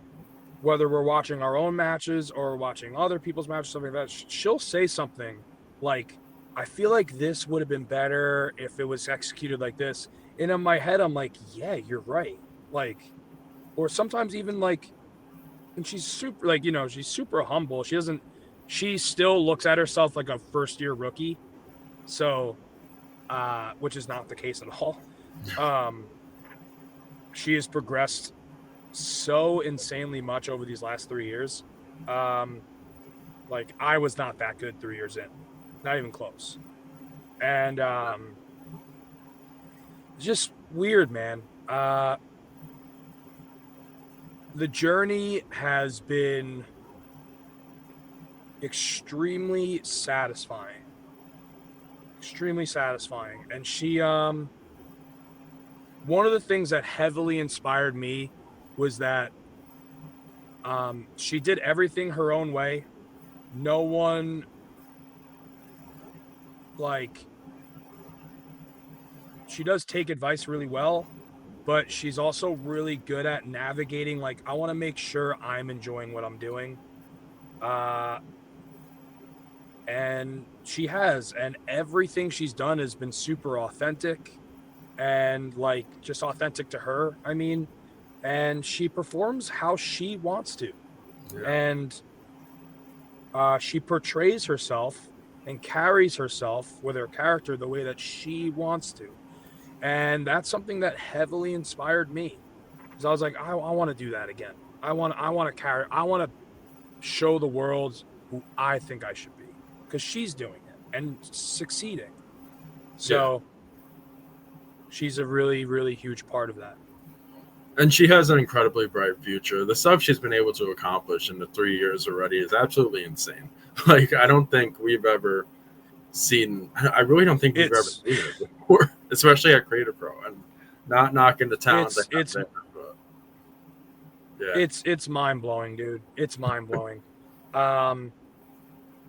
whether we're watching our own matches or watching other people's matches, something like that, she'll say something like, "I feel like this would have been better if it was executed like this." And in my head, I'm like, "Yeah, you're right." Like, or sometimes even like, and she's super, like, she's super humble. She still looks at herself like a first year rookie. So, which is not the case at all. Um, she has progressed so insanely much over these last 3 years. Um, like I was not that good 3 years in, not even close. And just weird, man. The journey has been extremely satisfying. Extremely satisfying. And she one of the things that heavily inspired me was that she did everything her own way. No one like she does take advice really well, but she's also really good at navigating. Like, I want to make sure I'm enjoying what I'm doing. Uh, and she has, and everything she's done has been super authentic and like just authentic to her. I mean, and she performs how she wants to. Yeah. And she portrays herself and carries herself with her character the way that she wants to. And that's something that heavily inspired me because I was like, I want to do that again. I want to show the world who I think I should be because she's doing it and succeeding. Yeah. So she's a really, really huge part of that. And she has an incredibly bright future. The stuff she's been able to accomplish in the 3 years already is absolutely insane. Like, I don't think we've ever seen, I really don't think we've ever It's seen it before, especially at Creator Pro. And not knocking the talent they it's have it's there, but yeah. it's mind blowing, dude. It's mind blowing. Um,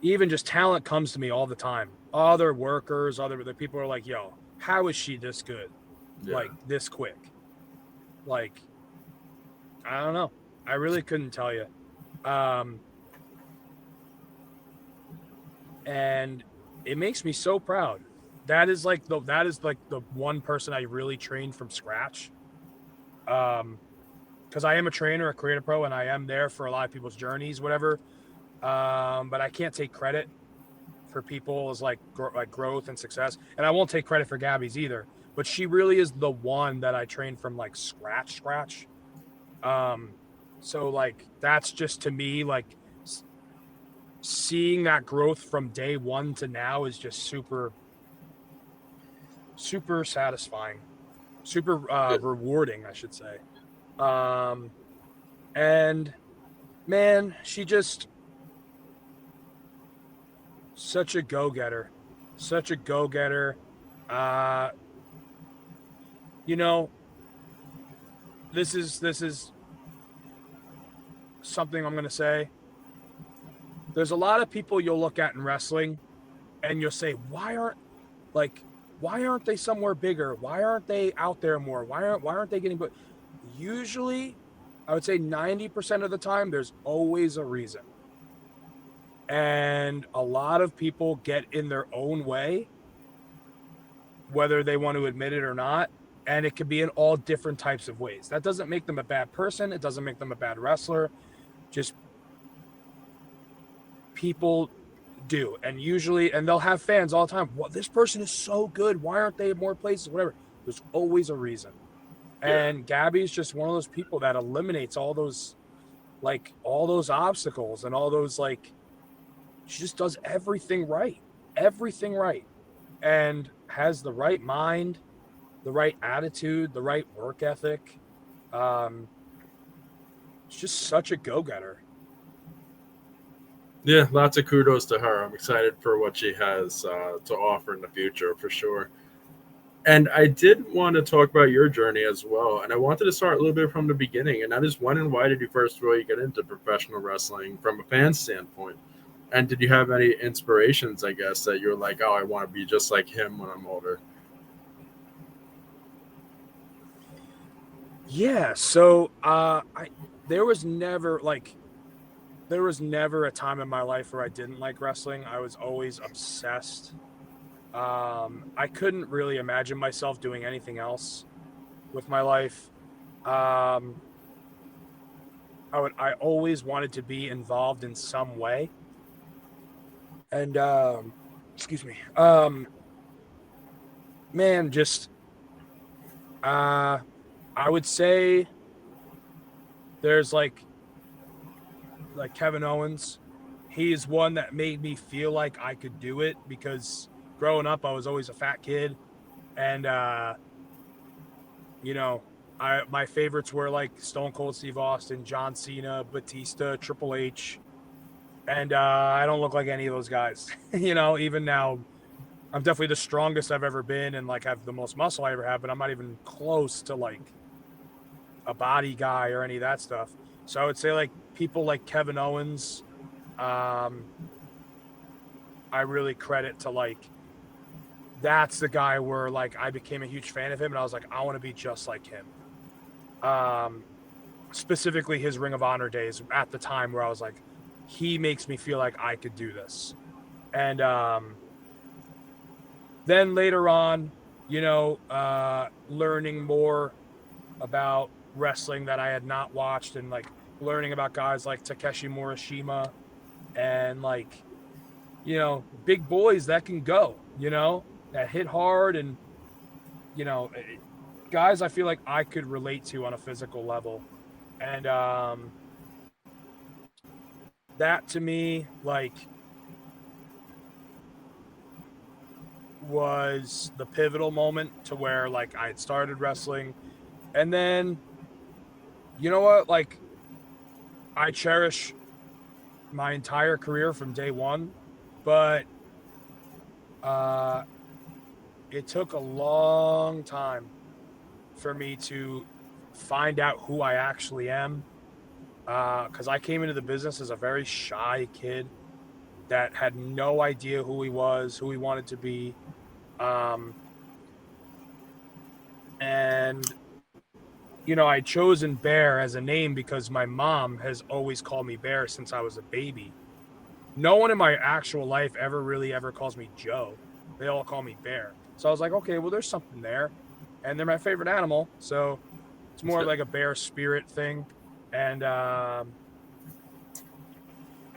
Even just talent comes to me all the time. Other workers, other people are like, "Yo, how is she this good? Yeah. Like this quick?" Like, I don't know. I really couldn't tell you. Um, and it makes me so proud. That is like the one person I really trained from scratch. Because I am a trainer, a Creator Pro, and I am there for a lot of people's journeys, whatever. But I can't take credit for people's like growth and success, and I won't take credit for Gabby's either. But she really is the one that I trained from like scratch. Um, so like that's just to me like seeing that growth from day one to now is just super super satisfying, super rewarding, I should say. And man, she just such a go-getter, such a go-getter. Uh, you know, this is something I'm gonna say. There's a lot of people you'll look at in wrestling, and you'll say, like why aren't they somewhere bigger? Why aren't they out there more? Why aren't they getting? But usually, I would say 90% of the time, there's always a reason. And a lot of people get in their own way, whether they want to admit it or not. And it could be in all different types of ways. That doesn't make them a bad person. It doesn't make them a bad wrestler. Just people do. And they'll have fans all the time. Well, this person is so good. Why aren't they in more places? Whatever. There's always a reason. And Gabby's just one of those people that eliminates all those obstacles and all those she just does everything right. Everything right. And has the right mind, the right attitude, the right work ethic. It's just such a go-getter. Yeah, lots of kudos to her. I'm excited for what she has to offer in the future for sure. And I did want to talk about your journey as well. And I wanted to start a little bit from the beginning. And that is, when and why did you first really get into professional wrestling from a fan standpoint? And did you have any inspirations, I guess, that you're like, oh, I want to be just like him when I'm older? Yeah. So there was never a time in my life where I didn't like wrestling. I was always obsessed. I couldn't really imagine myself doing anything else with my life. Um, I always wanted to be involved in some way. And excuse me. Man, just I would say there's Kevin Owens. He's one that made me feel like I could do it, because growing up I was always a fat kid, and my favorites were like Stone Cold Steve Austin, John Cena, Batista, Triple H, and I don't look like any of those guys. Even now, I'm definitely the strongest I've ever been, and have the most muscle I ever have, but I'm not even close to a body guy or any of that stuff. So I would say people like Kevin Owens, I really credit to that's the guy where I became a huge fan of him, and I was like, I want to be just like him. Specifically his Ring of Honor days at the time, where I was like, he makes me feel like I could do this. And then later on, learning more about wrestling that I had not watched, and learning about guys like Takeshi Morishima and big boys that can go, that hit hard, and guys I feel like I could relate to on a physical level. And that to me was the pivotal moment to where I had started wrestling. And then you know what, I cherish my entire career from day one, but it took a long time for me to find out who I actually am, because I came into the business as a very shy kid that had no idea who he was, who he wanted to be. And I'd chosen Bear as a name because my mom has always called me Bear since I was a baby. No one in my actual life ever calls me Joe. They all call me Bear. So I was like, okay, well, there's something there. And they're my favorite animal, so it's more like a bear spirit thing. And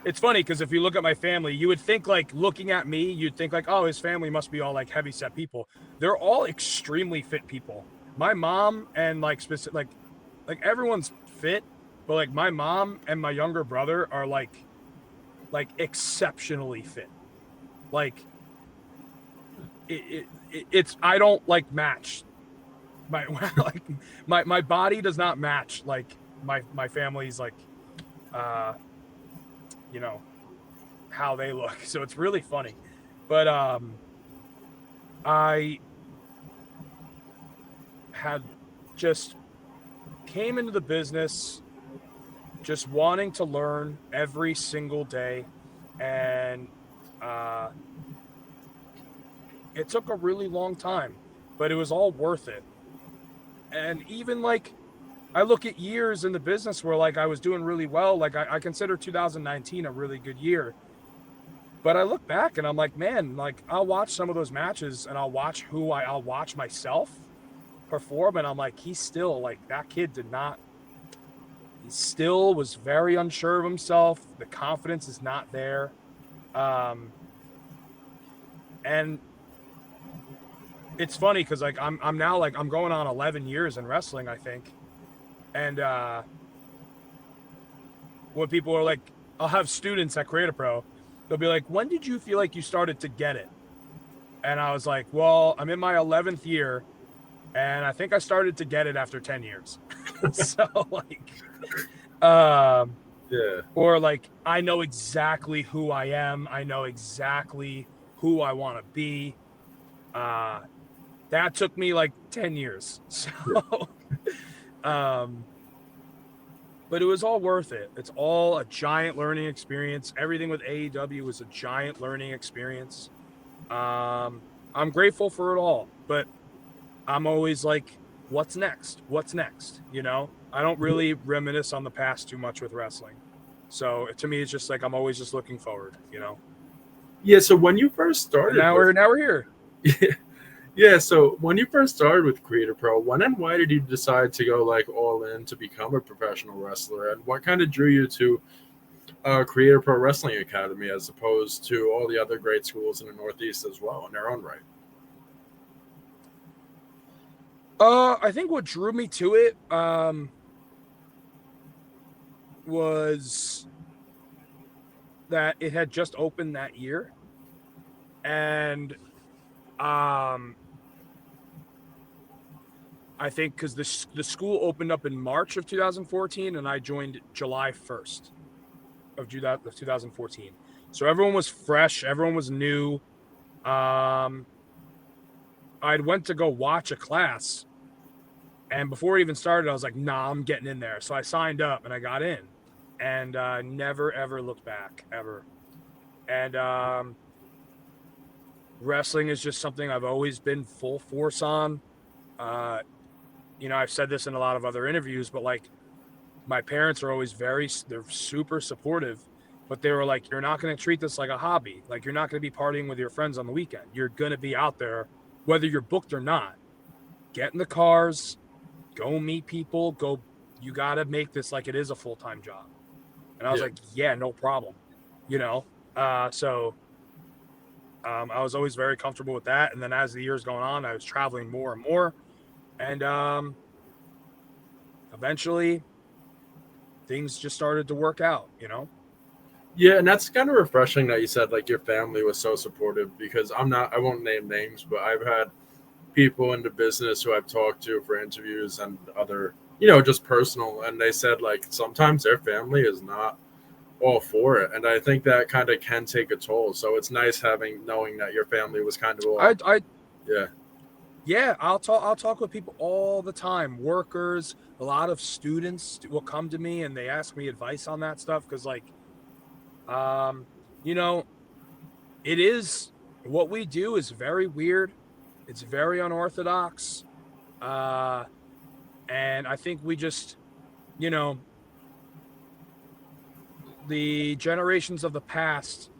it's funny because if you look at my family, you would think looking at me, you'd think oh, his family must be all heavy set people. They're all extremely fit people. My mom and specific everyone's fit, but my mom and my younger brother are exceptionally fit. it's I don't like match my like my body does not match like my family's like uh you know how they look. So it's really funny. But I had just came into the business just wanting to learn every single day, and uh it took a really long time, but it was all worth it. And even like I look at years in the business where like I was doing really well. Like I consider 2019 a really good year. But I look back and I'm like, man, like I'll watch some of those matches and I'll watch myself perform, and I'm like, he's still like that kid did not. He still was very unsure of himself. The confidence is not there. Um, and it's funny because like I'm now like I'm going on 11 years in wrestling, I think. And when people are like, I'll have students at Creative Pro, they'll be like, when did you feel like you started to get it? And I was like, well, I'm in my 11th year, and I think I started to get it after 10 years. So like, Yeah. or like, I know exactly who I am. I know exactly who I want to be. Uh, that took me like 10 years. So, um, but it was all worth it. It's all a giant learning experience. Everything with AEW was a giant learning experience. I'm grateful for it all, but I'm always like, what's next? What's next? You know, I don't really reminisce on the past too much with wrestling. So to me, it's just like I'm always just looking forward, you know. Yeah. So when you first And started now with we're here. yeah, so when you first started with Creator Pro, when and why did you decide to go like all in to become a professional wrestler, and what kind of drew you to Creator Pro Wrestling Academy as opposed to all the other great schools in the Northeast as well in their own right? I think what drew me to it was that it had just opened that year, and um I think because the school opened up in March of 2014, and I joined July 1st of 2014. So everyone was fresh, everyone was new. Um, I'd went to go watch a class, and before it even started, I was like, "Nah, I'm getting in there." So I signed up and I got in, and never ever looked back ever. And wrestling is just something I've always been full force on. Uh, I've said this in a lot of other interviews, but like my parents are always they're super supportive, but they were like, you're not going to treat this like a hobby. Like you're not going to be partying with your friends on the weekend. You're going to be out there, whether you're booked or not. Get in the cars, go meet people, you got to make this like it is a full-time job. And I was Yeah. like, yeah, no problem. You know? So I was always very comfortable with that. And then as the years going on, I was traveling more and more. And eventually things just started to work out, you know? Yeah, and that's kind of refreshing that you said like your family was so supportive because I won't name names, but I've had people in the business who I've talked to for interviews and other, just personal, and they said like sometimes their family is not all for it, and I think that kind of can take a toll. So it's nice knowing that your family was kind of all, I yeah, Yeah, I'll talk with people all the time. Workers, a lot of students will come to me and they ask me advice on that stuff because like um you know, it is what we do is very weird. It's very unorthodox. Uh and I think we just, you know, the generations of the past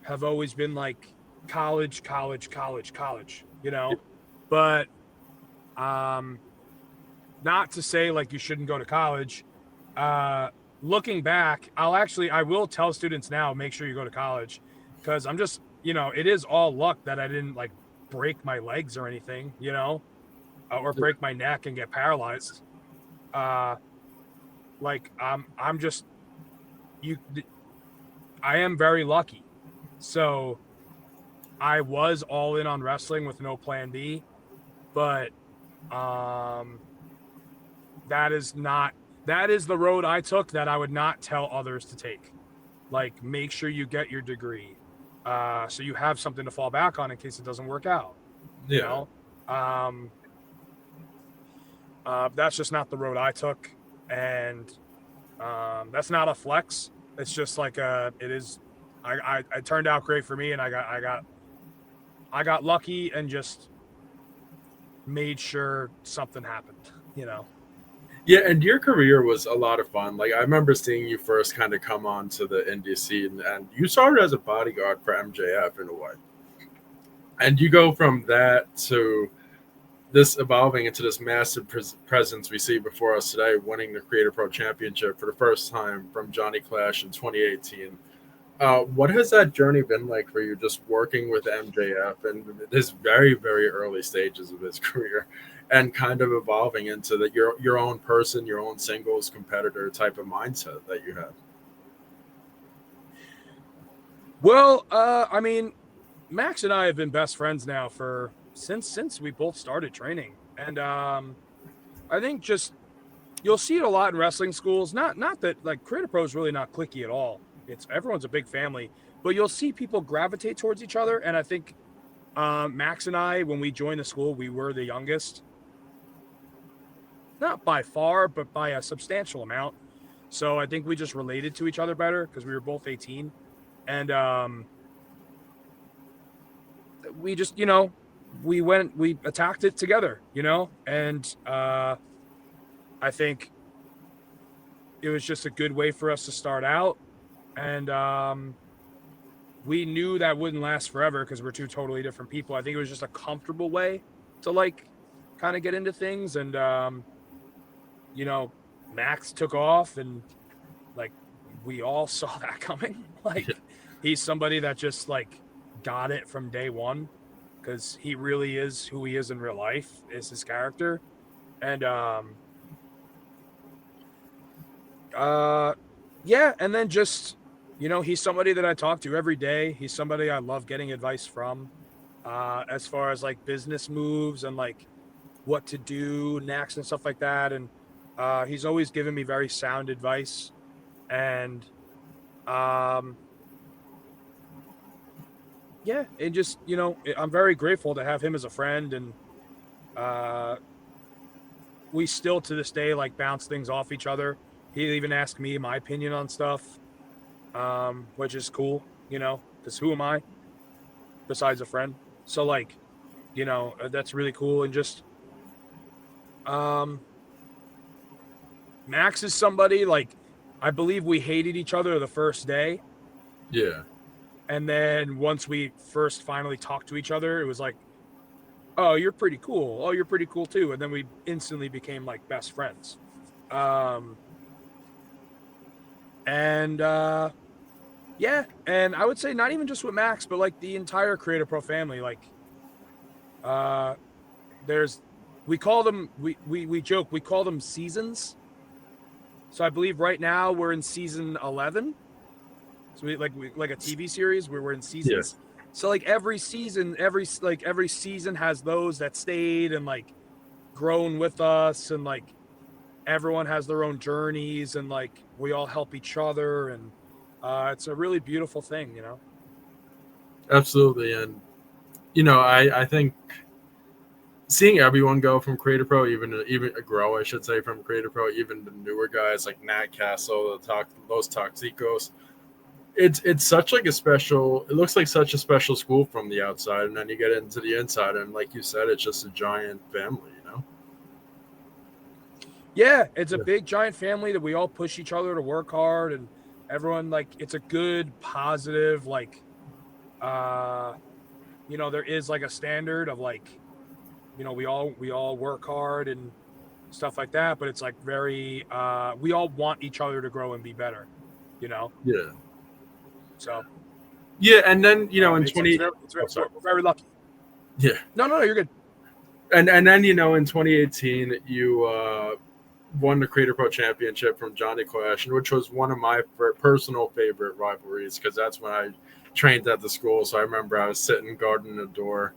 have always been like college, college, college, college, you know. But um not to say like you shouldn't go to college. Uh, Looking back, I will tell students now, make sure you go to college because I'm just, it is all luck that I didn't like break my legs or anything, or yeah, break my neck and get paralyzed. Uh, like I'm just you. I am very lucky. So I was all in on wrestling with no plan B, but that is the road I took that I would not tell others to take. Like, make sure you get your degree, so you have something to fall back on in case it doesn't work out. You Yeah. know, that's just not the road I took, and that's not a flex. It's just like it is. I turned out great for me, and I got lucky and just made sure something happened. You know. Yeah, and your career was a lot of fun. Like I remember seeing you first kind of come on to the indie scene, and you started as a bodyguard for MJF in a way. And you go from that to this evolving into this massive presence we see before us today, winning the Creator Pro Championship for the first time from Johnny Clash in 2018. What has that journey been like for you, just working with MJF and this very, very early stages of his career, and kind of evolving into your own person, your own singles competitor type of mindset that you have? Well, I mean, Max and I have been best friends now for since we both started training, and I think just you'll see it a lot in wrestling schools. Not that like Creator Pro is really not cliquey at all. It's everyone's a big family, but you'll see people gravitate towards each other. And I think Max and I, when we joined the school, we were the youngest, not by far, but by a substantial amount. So I think we just related to each other better because we were both 18, and we just we attacked it together, and I think it was just a good way for us to start out. And we knew that wouldn't last forever because we're two totally different people. I think it was just a comfortable way to like kind of get into things. And, Max took off, and like we all saw that coming. Like he's somebody that just like got it from day one because he really is who he is in real life, is his character. And, yeah, and then just he's somebody that I talk to every day. He's somebody I love getting advice from, as far as like business moves and like what to do next and stuff like that. And he's always given me very sound advice. And yeah, and just I'm very grateful to have him as a friend. And we still to this day like bounce things off each other. He even asked me my opinion on stuff, which is cool, because who am I besides a friend? So like, that's really cool. And just, Max is somebody like, I believe we hated each other the first day. Yeah. And then once we first finally talked to ech other, it was like, oh, you're pretty cool. Oh, you're pretty cool too. And then we instantly became like best friends. And yeah, and I would say not even just with Max, but like the entire Creator Pro family. Like we call them, we joke, we call them seasons. So I believe right now we're in season 11. So we like a TV series where we're in seasons. Yeah. So like every season has those that stayed and like grown with us, and like everyone has their own journeys, and like we all help each other, and it's a really beautiful thing, Absolutely. And I think seeing everyone go from Creator Pro, even grow, I should say, from Creator Pro, even the newer guys like Nat Castle, those Toxicos, it's such like a special. It looks like such a special school from the outside, and then you get into the inside, and like you said, it's just a giant family, Yeah, it's a big giant family that we all push each other to work hard, and everyone like it's a good positive like there is like a standard of like we all work hard and stuff like that, but it's like very we all want each other to grow and be better. Yeah. So Yeah, and then in 20, we're very lucky. Yeah. No, you're good. And then in 2018 you won the Creator Pro Championship from Johnny Clash, which was one of my personal favorite rivalries because that's when I trained at the school. So I remember I was sitting guarding the door,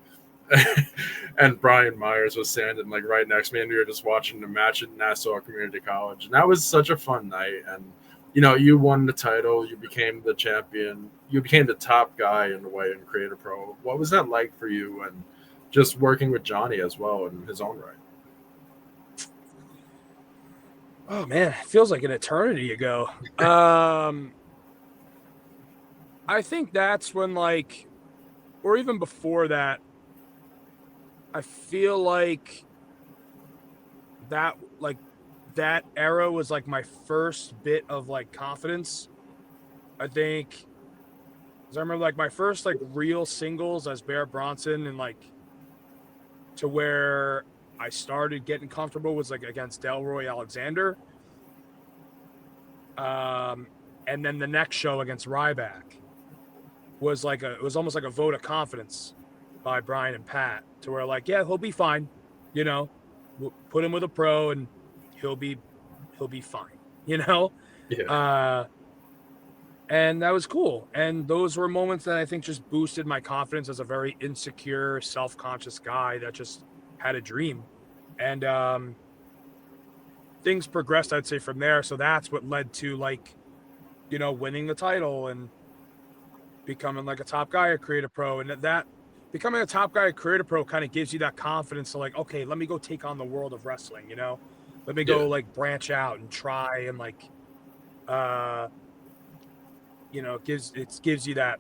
and Brian Myers was standing like right next to me, and we were just watching the match at Nassau Community College, and that was such a fun night. And you won the title, you became the champion, you became the top guy in the way in Creator Pro. What was that like for you, and just working with Johnny as well in his own right? Oh man, it feels like an eternity ago. I think that's when or even before that, I feel that like that era was like my first bit of confidence. I think, because I remember my first real singles as Bear Bronson, and to where I started getting comfortable was against Delroy Alexander. And then the next show against Ryback was it was almost like a vote of confidence by Brian and Pat, to where yeah, he'll be fine, we'll put him with a pro and he'll be fine, Yeah. And that was cool. And those were moments that I think just boosted my confidence as a very insecure, self-conscious guy that just had a dream. And things progressed, I'd say, from there. So that's what led to winning the title and becoming a top guy at Creator Pro. And that becoming a top guy at Creator Pro kind of gives you that confidence to okay, let me go take on the world of wrestling, let me go branch out and try and it gives you that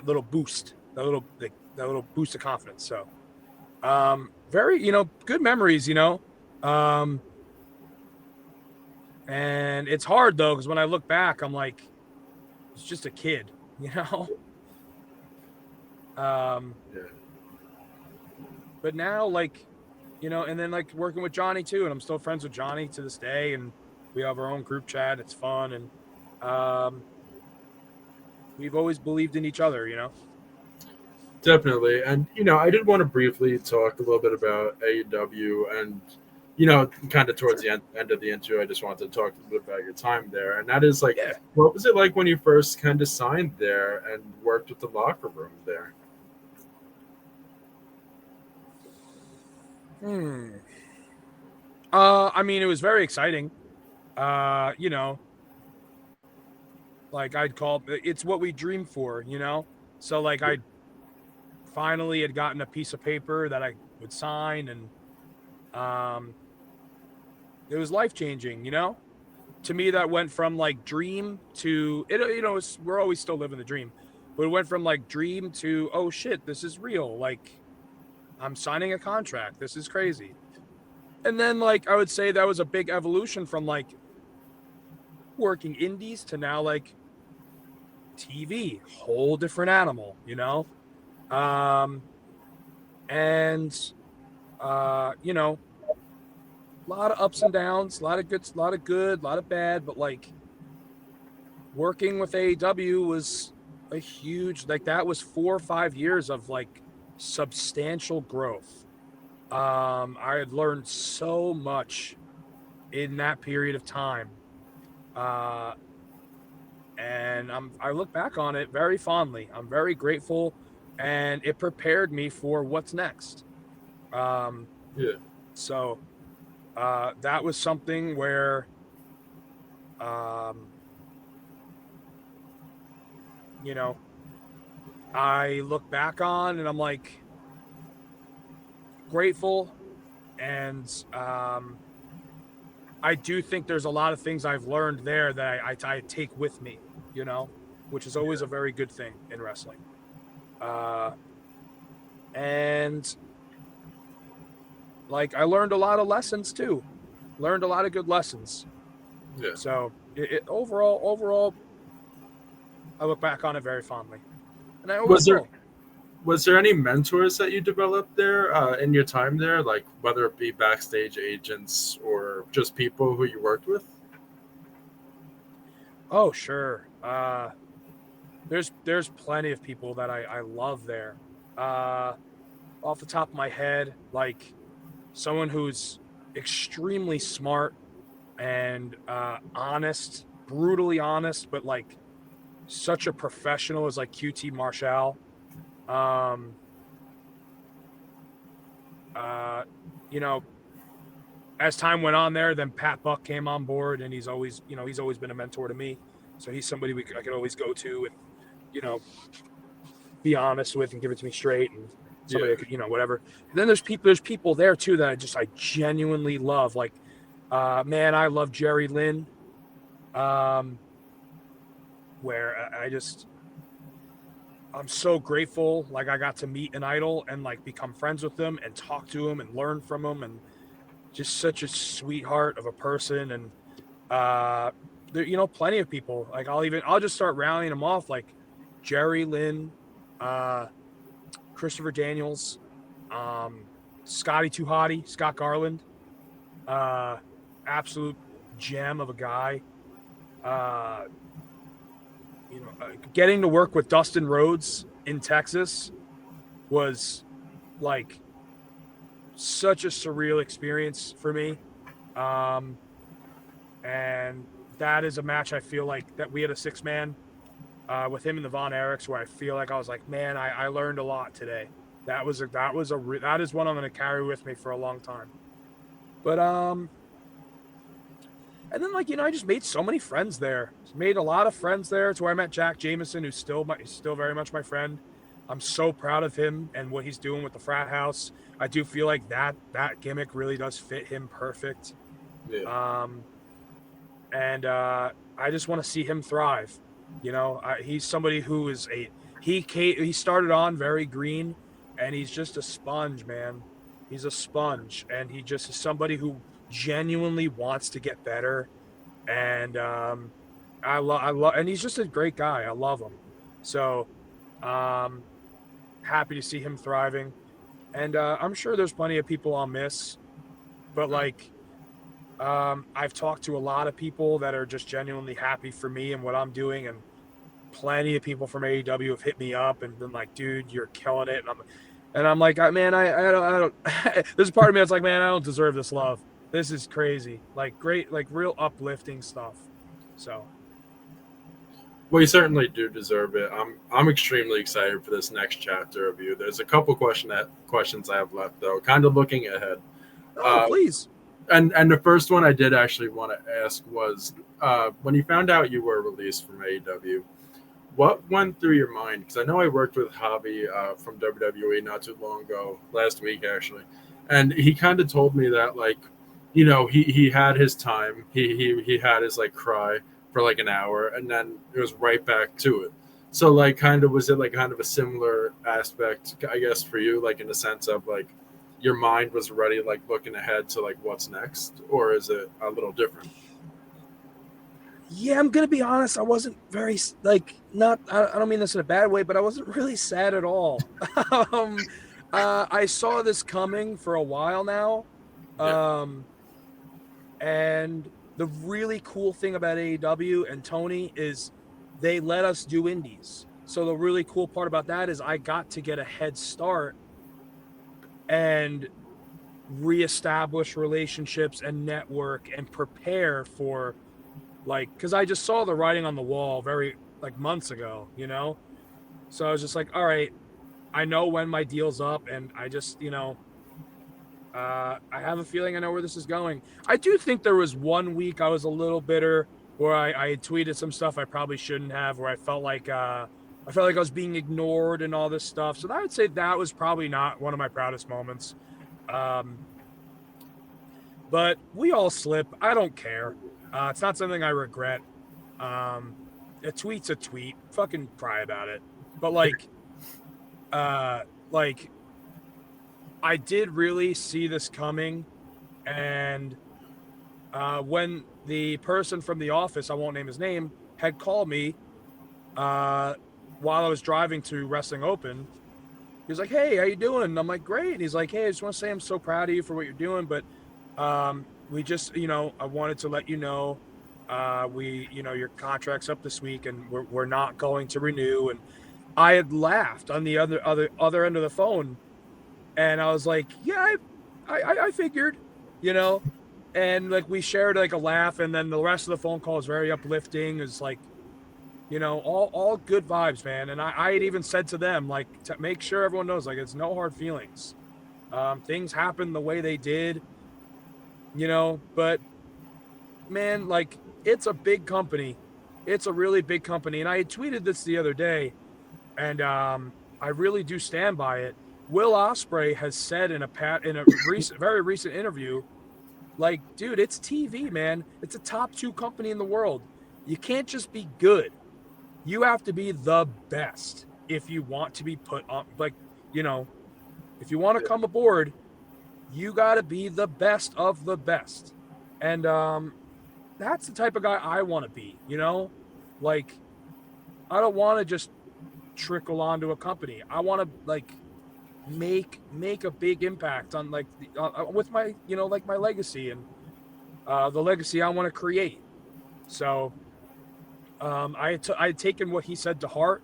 little boost, that little boost of confidence. So very, good memories, and it's hard though, because when I look back, I'm it's just a kid, Yeah. But now and then working with Johnny too, and I'm still friends with Johnny to this day, and we have our own group chat. It's fun, and we've always believed in each other, Definitely. And, I did want to briefly talk a little bit about AEW and, kind of towards the end of the interview, I just wanted to talk a little bit about your time there. And that is Yeah. what was it like when you first kind of signed there and worked with the locker room there? I mean, it was very exciting. I'd call it's what we dreamed for, So I finally had gotten a piece of paper that I would sign, and it was life changing, To me, that went from dream to it. We're always still living the dream, but it went from dream to, oh shit, this is real. I'm signing a contract. This is crazy. And then I would say that was a big evolution from working indies to now TV, whole different animal, and a lot of ups and downs, a lot of good, a lot of bad, but working with AEW was a huge, that was 4 or 5 years of substantial growth. I had learned so much in that period of time. And I look back on it very fondly. I'm very grateful, and it prepared me for what's next. Yeah. So that was something where, I look back on and I'm grateful. And I do think there's a lot of things I've learned there that I take with me, which is always a very good thing in wrestling. And I learned a lot of lessons too. Learned a lot of good lessons. Yeah. So overall, I look back on it very fondly. And I always will. Was there any mentors that you developed there in your time there, whether it be backstage agents or just people who you worked with? Oh, sure. There's plenty of people that I love there. Off the top of my head, someone who's extremely smart, and honest, brutally honest, but like such a professional as like QT Marshall. Um, you know, as time went on there, then Pat Buck came on board, and he's always been a mentor to me. So he's somebody I could always go to and you know be honest with and give it to me straight, and somebody Yeah. I could whatever. And then there's people there too that I genuinely love. Like, man, I love Jerry Lynn. Um, where I'm so grateful. Like I got to meet an idol and like become friends with them and talk to him and learn from him, and just such a sweetheart of a person. And there, plenty of people. Like I'll just start rallying them off, like Jerry Lynn, uh, Christopher Daniels, um, Scotty Too Hottie, Scott Garland, uh, absolute gem of a guy. Uh, getting to work with Dustin Rhodes in Texas was like such a surreal experience for me. Um, and that is a match I feel like that we had a 6-man with him and the Von Erichs, where I feel like I was like, man, I learned a lot today. That is one I'm going to carry with me for a long time. But and then I just made so many friends there. Made a lot of friends there. It's where I met Jack Jameson, who's still very much my friend. I'm so proud of him and what he's doing with the frat house. I do feel like that gimmick really does fit him perfect. Yeah. And I just want to see him thrive. He's somebody who is he started on very green, and he's just a sponge, man. He's a sponge, and he just is somebody who genuinely wants to get better. And I love, and he's just a great guy. I love him. So, happy to see him thriving. And I'm sure there's plenty of people I'll miss, but like, I've talked to a lot of people that are just genuinely happy for me and what I'm doing, and plenty of people from AEW have hit me up and been like, "Dude, you're killing it." And I'm like, "Man, I don't." There's a part of me that's like, "Man, I don't deserve this love. This is crazy. Like, great, like real uplifting stuff." So, Well, you certainly do deserve it. I'm extremely excited for this next chapter of you. There's a couple questions I have left though, kind of looking ahead. oh, Uh, please. and the first one I did actually want to ask was when you found out you were released from AEW, what went through your mind? Because I know I worked with Javi from WWE not too long ago, last week actually, and he kind of told me that like, he had his time, he had his like cry for like an hour, and then it was right back to it. So like, kind of was it like kind of a similar aspect, I guess, for you, like in the sense of like your mind was ready, like looking ahead to like what's next, or is it a little different? Yeah, I'm gonna be honest. I wasn't very like not. I don't mean this in a bad way, but I wasn't really sad at all. um, I saw this coming for a while now, Yeah. um, and the really cool thing about AEW and Tony is they let us do indies. So the really cool part about that is I got to get a head start and reestablish relationships and network and prepare for like, because I just saw the writing on the wall very like months ago. So I was just like, all right, I know when my deal's up, and I just I have a feeling I know where this is going. I do think there was one week I was a little bitter where I tweeted some stuff I probably shouldn't have, where I felt like I was being ignored and all this stuff. So I would say that was probably not one of my proudest moments. Um, but we all slip. I don't care. It's not something I regret. Um, a tweet's a tweet. Fucking cry about it. But uh, like I did really see this coming, and when the person from the office, I won't name his name, had called me uh, while I was driving to Wrestling Open, he was like, "Hey, how you doing?" And I'm like, "Great." And he's like, "Hey, I just want to say I'm so proud of you for what you're doing, but we just, I wanted to let you know, your contract's up this week, and we're not going to renew." And I had laughed on the other end of the phone, and I was like, "Yeah, I figured, you know." and like we shared like a laugh, and then the rest of the phone call is very uplifting. It's like, all good vibes, man. And I had even said to them, like, to make sure everyone knows, like, it's no hard feelings. Things happen the way they did, but man, like, it's a big company. It's a really big company. And I had tweeted this the other day, and I really do stand by it. Will Ospreay has said in a very recent interview, like, dude, it's TV, man. It's a top 2 company in the world. You can't just be good. You have to be the best if you want to be put on, like, if you want to come aboard, you got to be the best of the best. And that's the type of guy I want to be, Like, I don't want to just trickle onto a company. I want to, like, make a big impact on, like, with my, like, my legacy and the legacy I want to create. So I'd taken what he said to heart,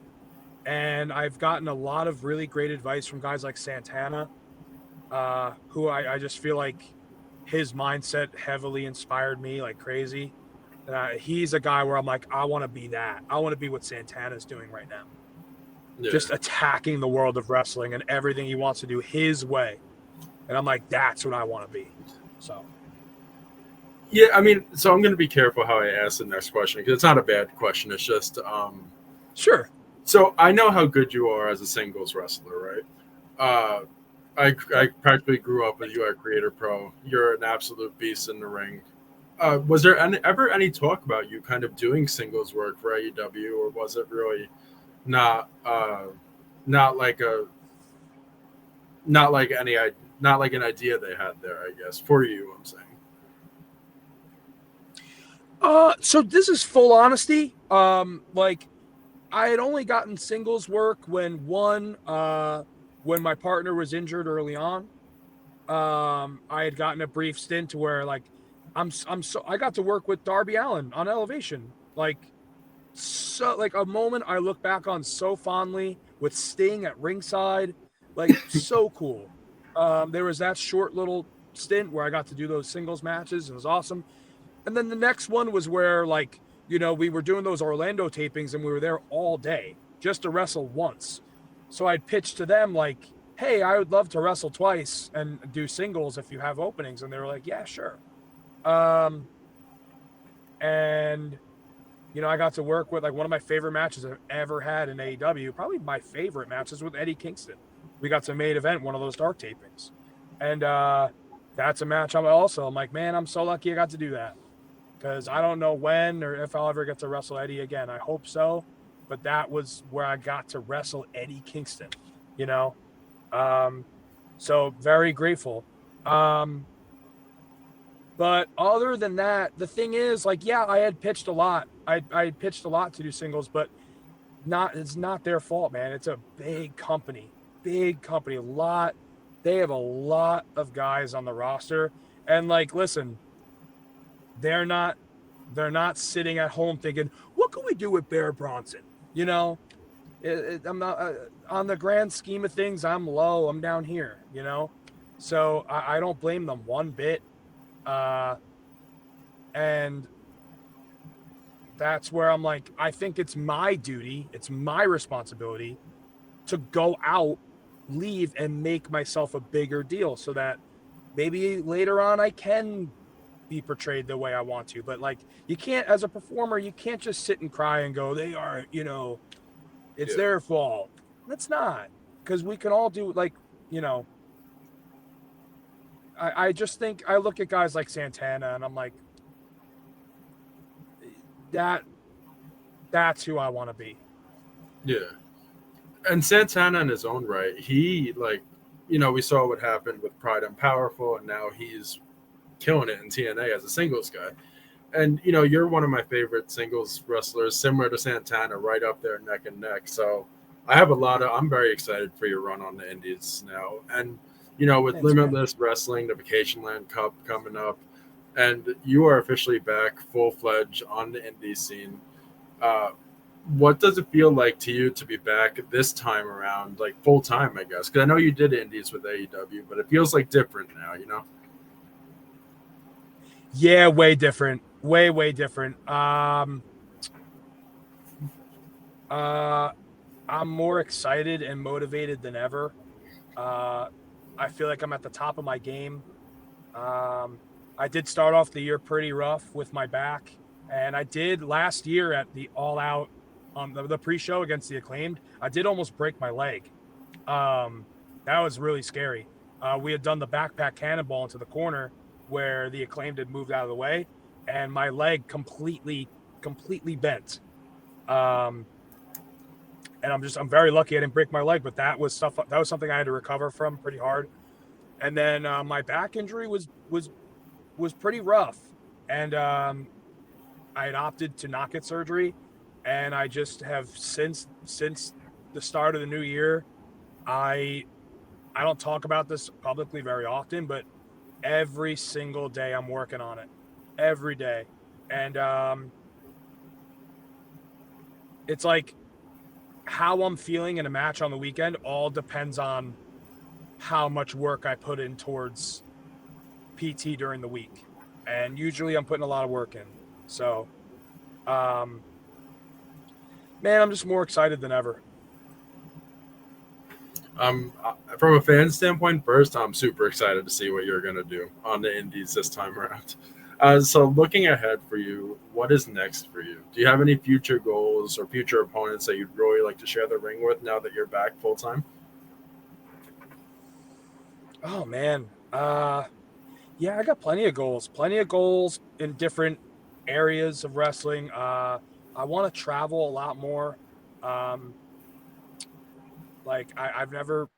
and I've gotten a lot of really great advice from guys like Santana, who I just feel like his mindset heavily inspired me like crazy. He's a guy where I'm like, I want to be that. I want to be what Santana's doing right now. Yeah. Just attacking the world of wrestling and everything he wants to do his way. And I'm like, that's what I want to be. So. Yeah, I mean, so I'm going to be careful how I ask the next question because it's not a bad question. It's just, Sure. So I know how good you are as a singles wrestler, right? I practically grew up with you at Creator Pro. You're an absolute beast in the ring. Was there ever any talk about you kind of doing singles work for AEW, or was it really not not like a not like any not like an idea they had there? I guess for you, I'm saying. So this is full honesty. Like, I had only gotten singles work when my partner was injured early on. I had gotten a brief stint to where, like, I got to work with Darby Allin on Elevation. Like, so, like, a moment I look back on so fondly with Sting at ringside, like, so cool. There was that short little stint where I got to do those singles matches. It was awesome. And then the next one was where, like, we were doing those Orlando tapings and we were there all day just to wrestle once. So I'd pitch to them, like, hey, I would love to wrestle twice and do singles if you have openings. And they were like, yeah, sure. And I got to work with, like, one of my favorite matches I've ever had in AEW. Probably my favorite matches with Eddie Kingston. We got to main event one of those dark tapings. And that's a match I'm like, man, I'm so lucky I got to do that. Because I don't know when or if I'll ever get to wrestle Eddie again. I hope so. But that was where I got to wrestle Eddie Kingston, So very grateful. But other than that, the thing is, like, yeah, I had pitched a lot. I pitched a lot to do singles, but it's not their fault, man. It's a big company. They have a lot of guys on the roster. And, like, listen, they're not sitting at home thinking, what can we do with Bear Bronson? I'm not on the grand scheme of things. I'm low. I'm down here, so I don't blame them one bit. And that's where I'm like, I think it's my duty. It's my responsibility to go out, leave, and make myself a bigger deal so that maybe later on I can be portrayed the way I want to. But, like, you can't, as a performer, you can't just sit and cry and go, they are, it's their fault. That's not, because we can all do, like, I just think I look at guys like Santana and I'm like, that's who I want to be. Yeah. And Santana in his own right, he, like, we saw what happened with Pride and Powerful, and now he's killing it in TNA as a singles guy. And, you're one of my favorite singles wrestlers, similar to Santana, right up there neck and neck. So I'm very excited for your run on the Indies now. And, with Thanks, Limitless Wrestling, the Vacation Land Cup coming up, and you are officially back full-fledged on the indie scene. What does it feel like to you to be back this time around, like full-time, I guess? Because I know you did indies with AEW, but it feels like different now, Yeah, way different. Way different. Uh, I'm more excited and motivated than ever. Uh, I feel like I'm at the top of my game. I did start off the year pretty rough with my back, and I did last year at the All Out on the pre-show against the Acclaimed. I did almost break my leg. That was really scary. We had done the backpack cannonball into the corner where the Acclaimed had moved out of the way, and my leg completely bent. Um, and I'm very lucky I didn't break my leg, but that was something I had to recover from pretty hard. And then my back injury was pretty rough, and I had opted to not get surgery, and I just have since the start of the new year. I don't talk about this publicly very often, but every single day I'm working on it, every day, and it's like how I'm feeling in a match on the weekend all depends on how much work I put in towards PT during the week. And usually I'm putting a lot of work in. So, um, man, I'm just more excited than ever. From a fan standpoint, first, I'm super excited to see what you're going to do on the Indies this time around. So, looking ahead for you, what is next for you? Do you have any future goals or future opponents that you'd really like to share the ring with now that you're back full time? Oh man. Yeah, I got plenty of goals in different areas of wrestling. I want to travel a lot more. Um, like I've never,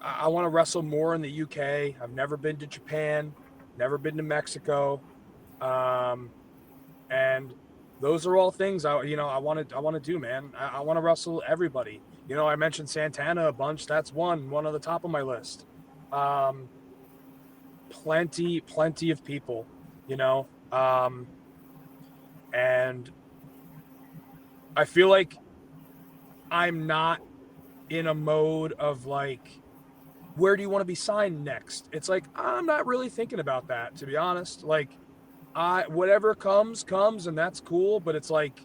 I want to wrestle more in the UK. I've never been to Japan, never been to Mexico. Um, and those are all things I want to do, man. I want to wrestle everybody. I mentioned Santana a bunch. That's one on the top of my list. Um, plenty of people, you know. And I feel like I'm not in a mode of like, where do you want to be signed next? It's like I'm not really thinking about that, to be honest. Like, I whatever comes, and that's cool. But it's like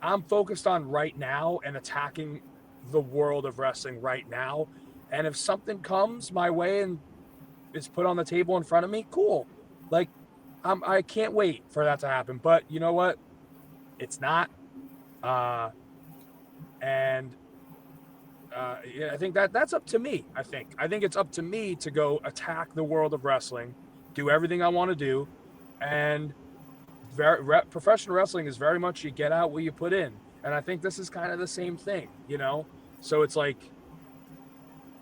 I'm focused on right now and attacking the world of wrestling right now. And if something comes my way and is put on the table in front of me, cool. Like I can't wait for that to happen. But you know what? It's not. Uh, and yeah, I think that's up to me. I think it's up to me to go attack the world of wrestling, do everything I want to do, and professional wrestling is very much you get out what you put in, and I think this is kind of the same thing. So it's like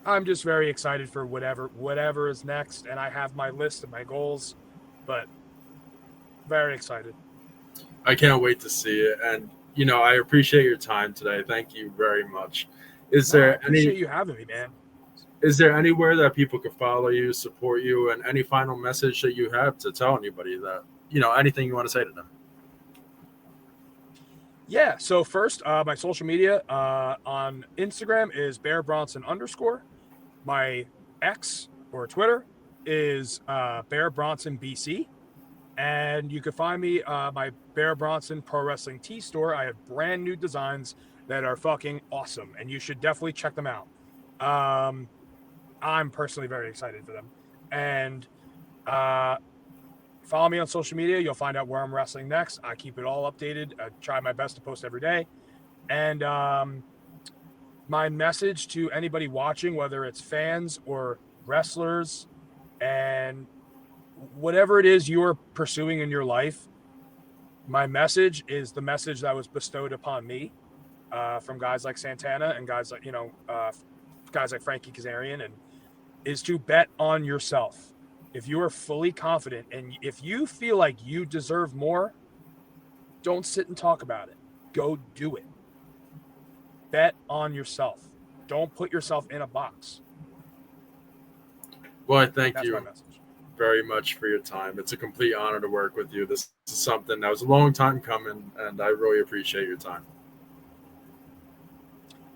I'm just very excited for whatever is next, and I have my list of my goals, but very excited. I can't wait to see it. And, I appreciate your time today. Thank you very much. Is No, I there any appreciate you having me, man. Is there anywhere that people could follow you, support you, and any final message that you have to tell anybody that, anything you want to say to them? Yeah. So first, my social media on Instagram is Bear Bronson _. My X or Twitter is Bear Bronson BC. And you can find me my Bear Bronson Pro Wrestling Tee store. I have brand new designs that are fucking awesome, and you should definitely check them out. Um, I'm personally very excited for them. And uh, follow me on social media. You'll find out where I'm wrestling next. I keep it all updated. I try my best to post every day. And my message to anybody watching, whether it's fans or wrestlers, and whatever it is you're pursuing in your life, my message is the message that was bestowed upon me from guys like Santana and guys like guys like Frankie Kazarian, and is to bet on yourself. If you are fully confident and if you feel like you deserve more, don't sit and talk about it. Go do it. Bet on yourself. Don't put yourself in a box. Well, I thank That's my you message. very much for your time. It's a complete honor to work with you. This is something that was a long time coming, and I really appreciate your time.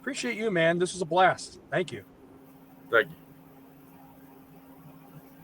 Appreciate you, man. This was a blast. Thank you. Thank you.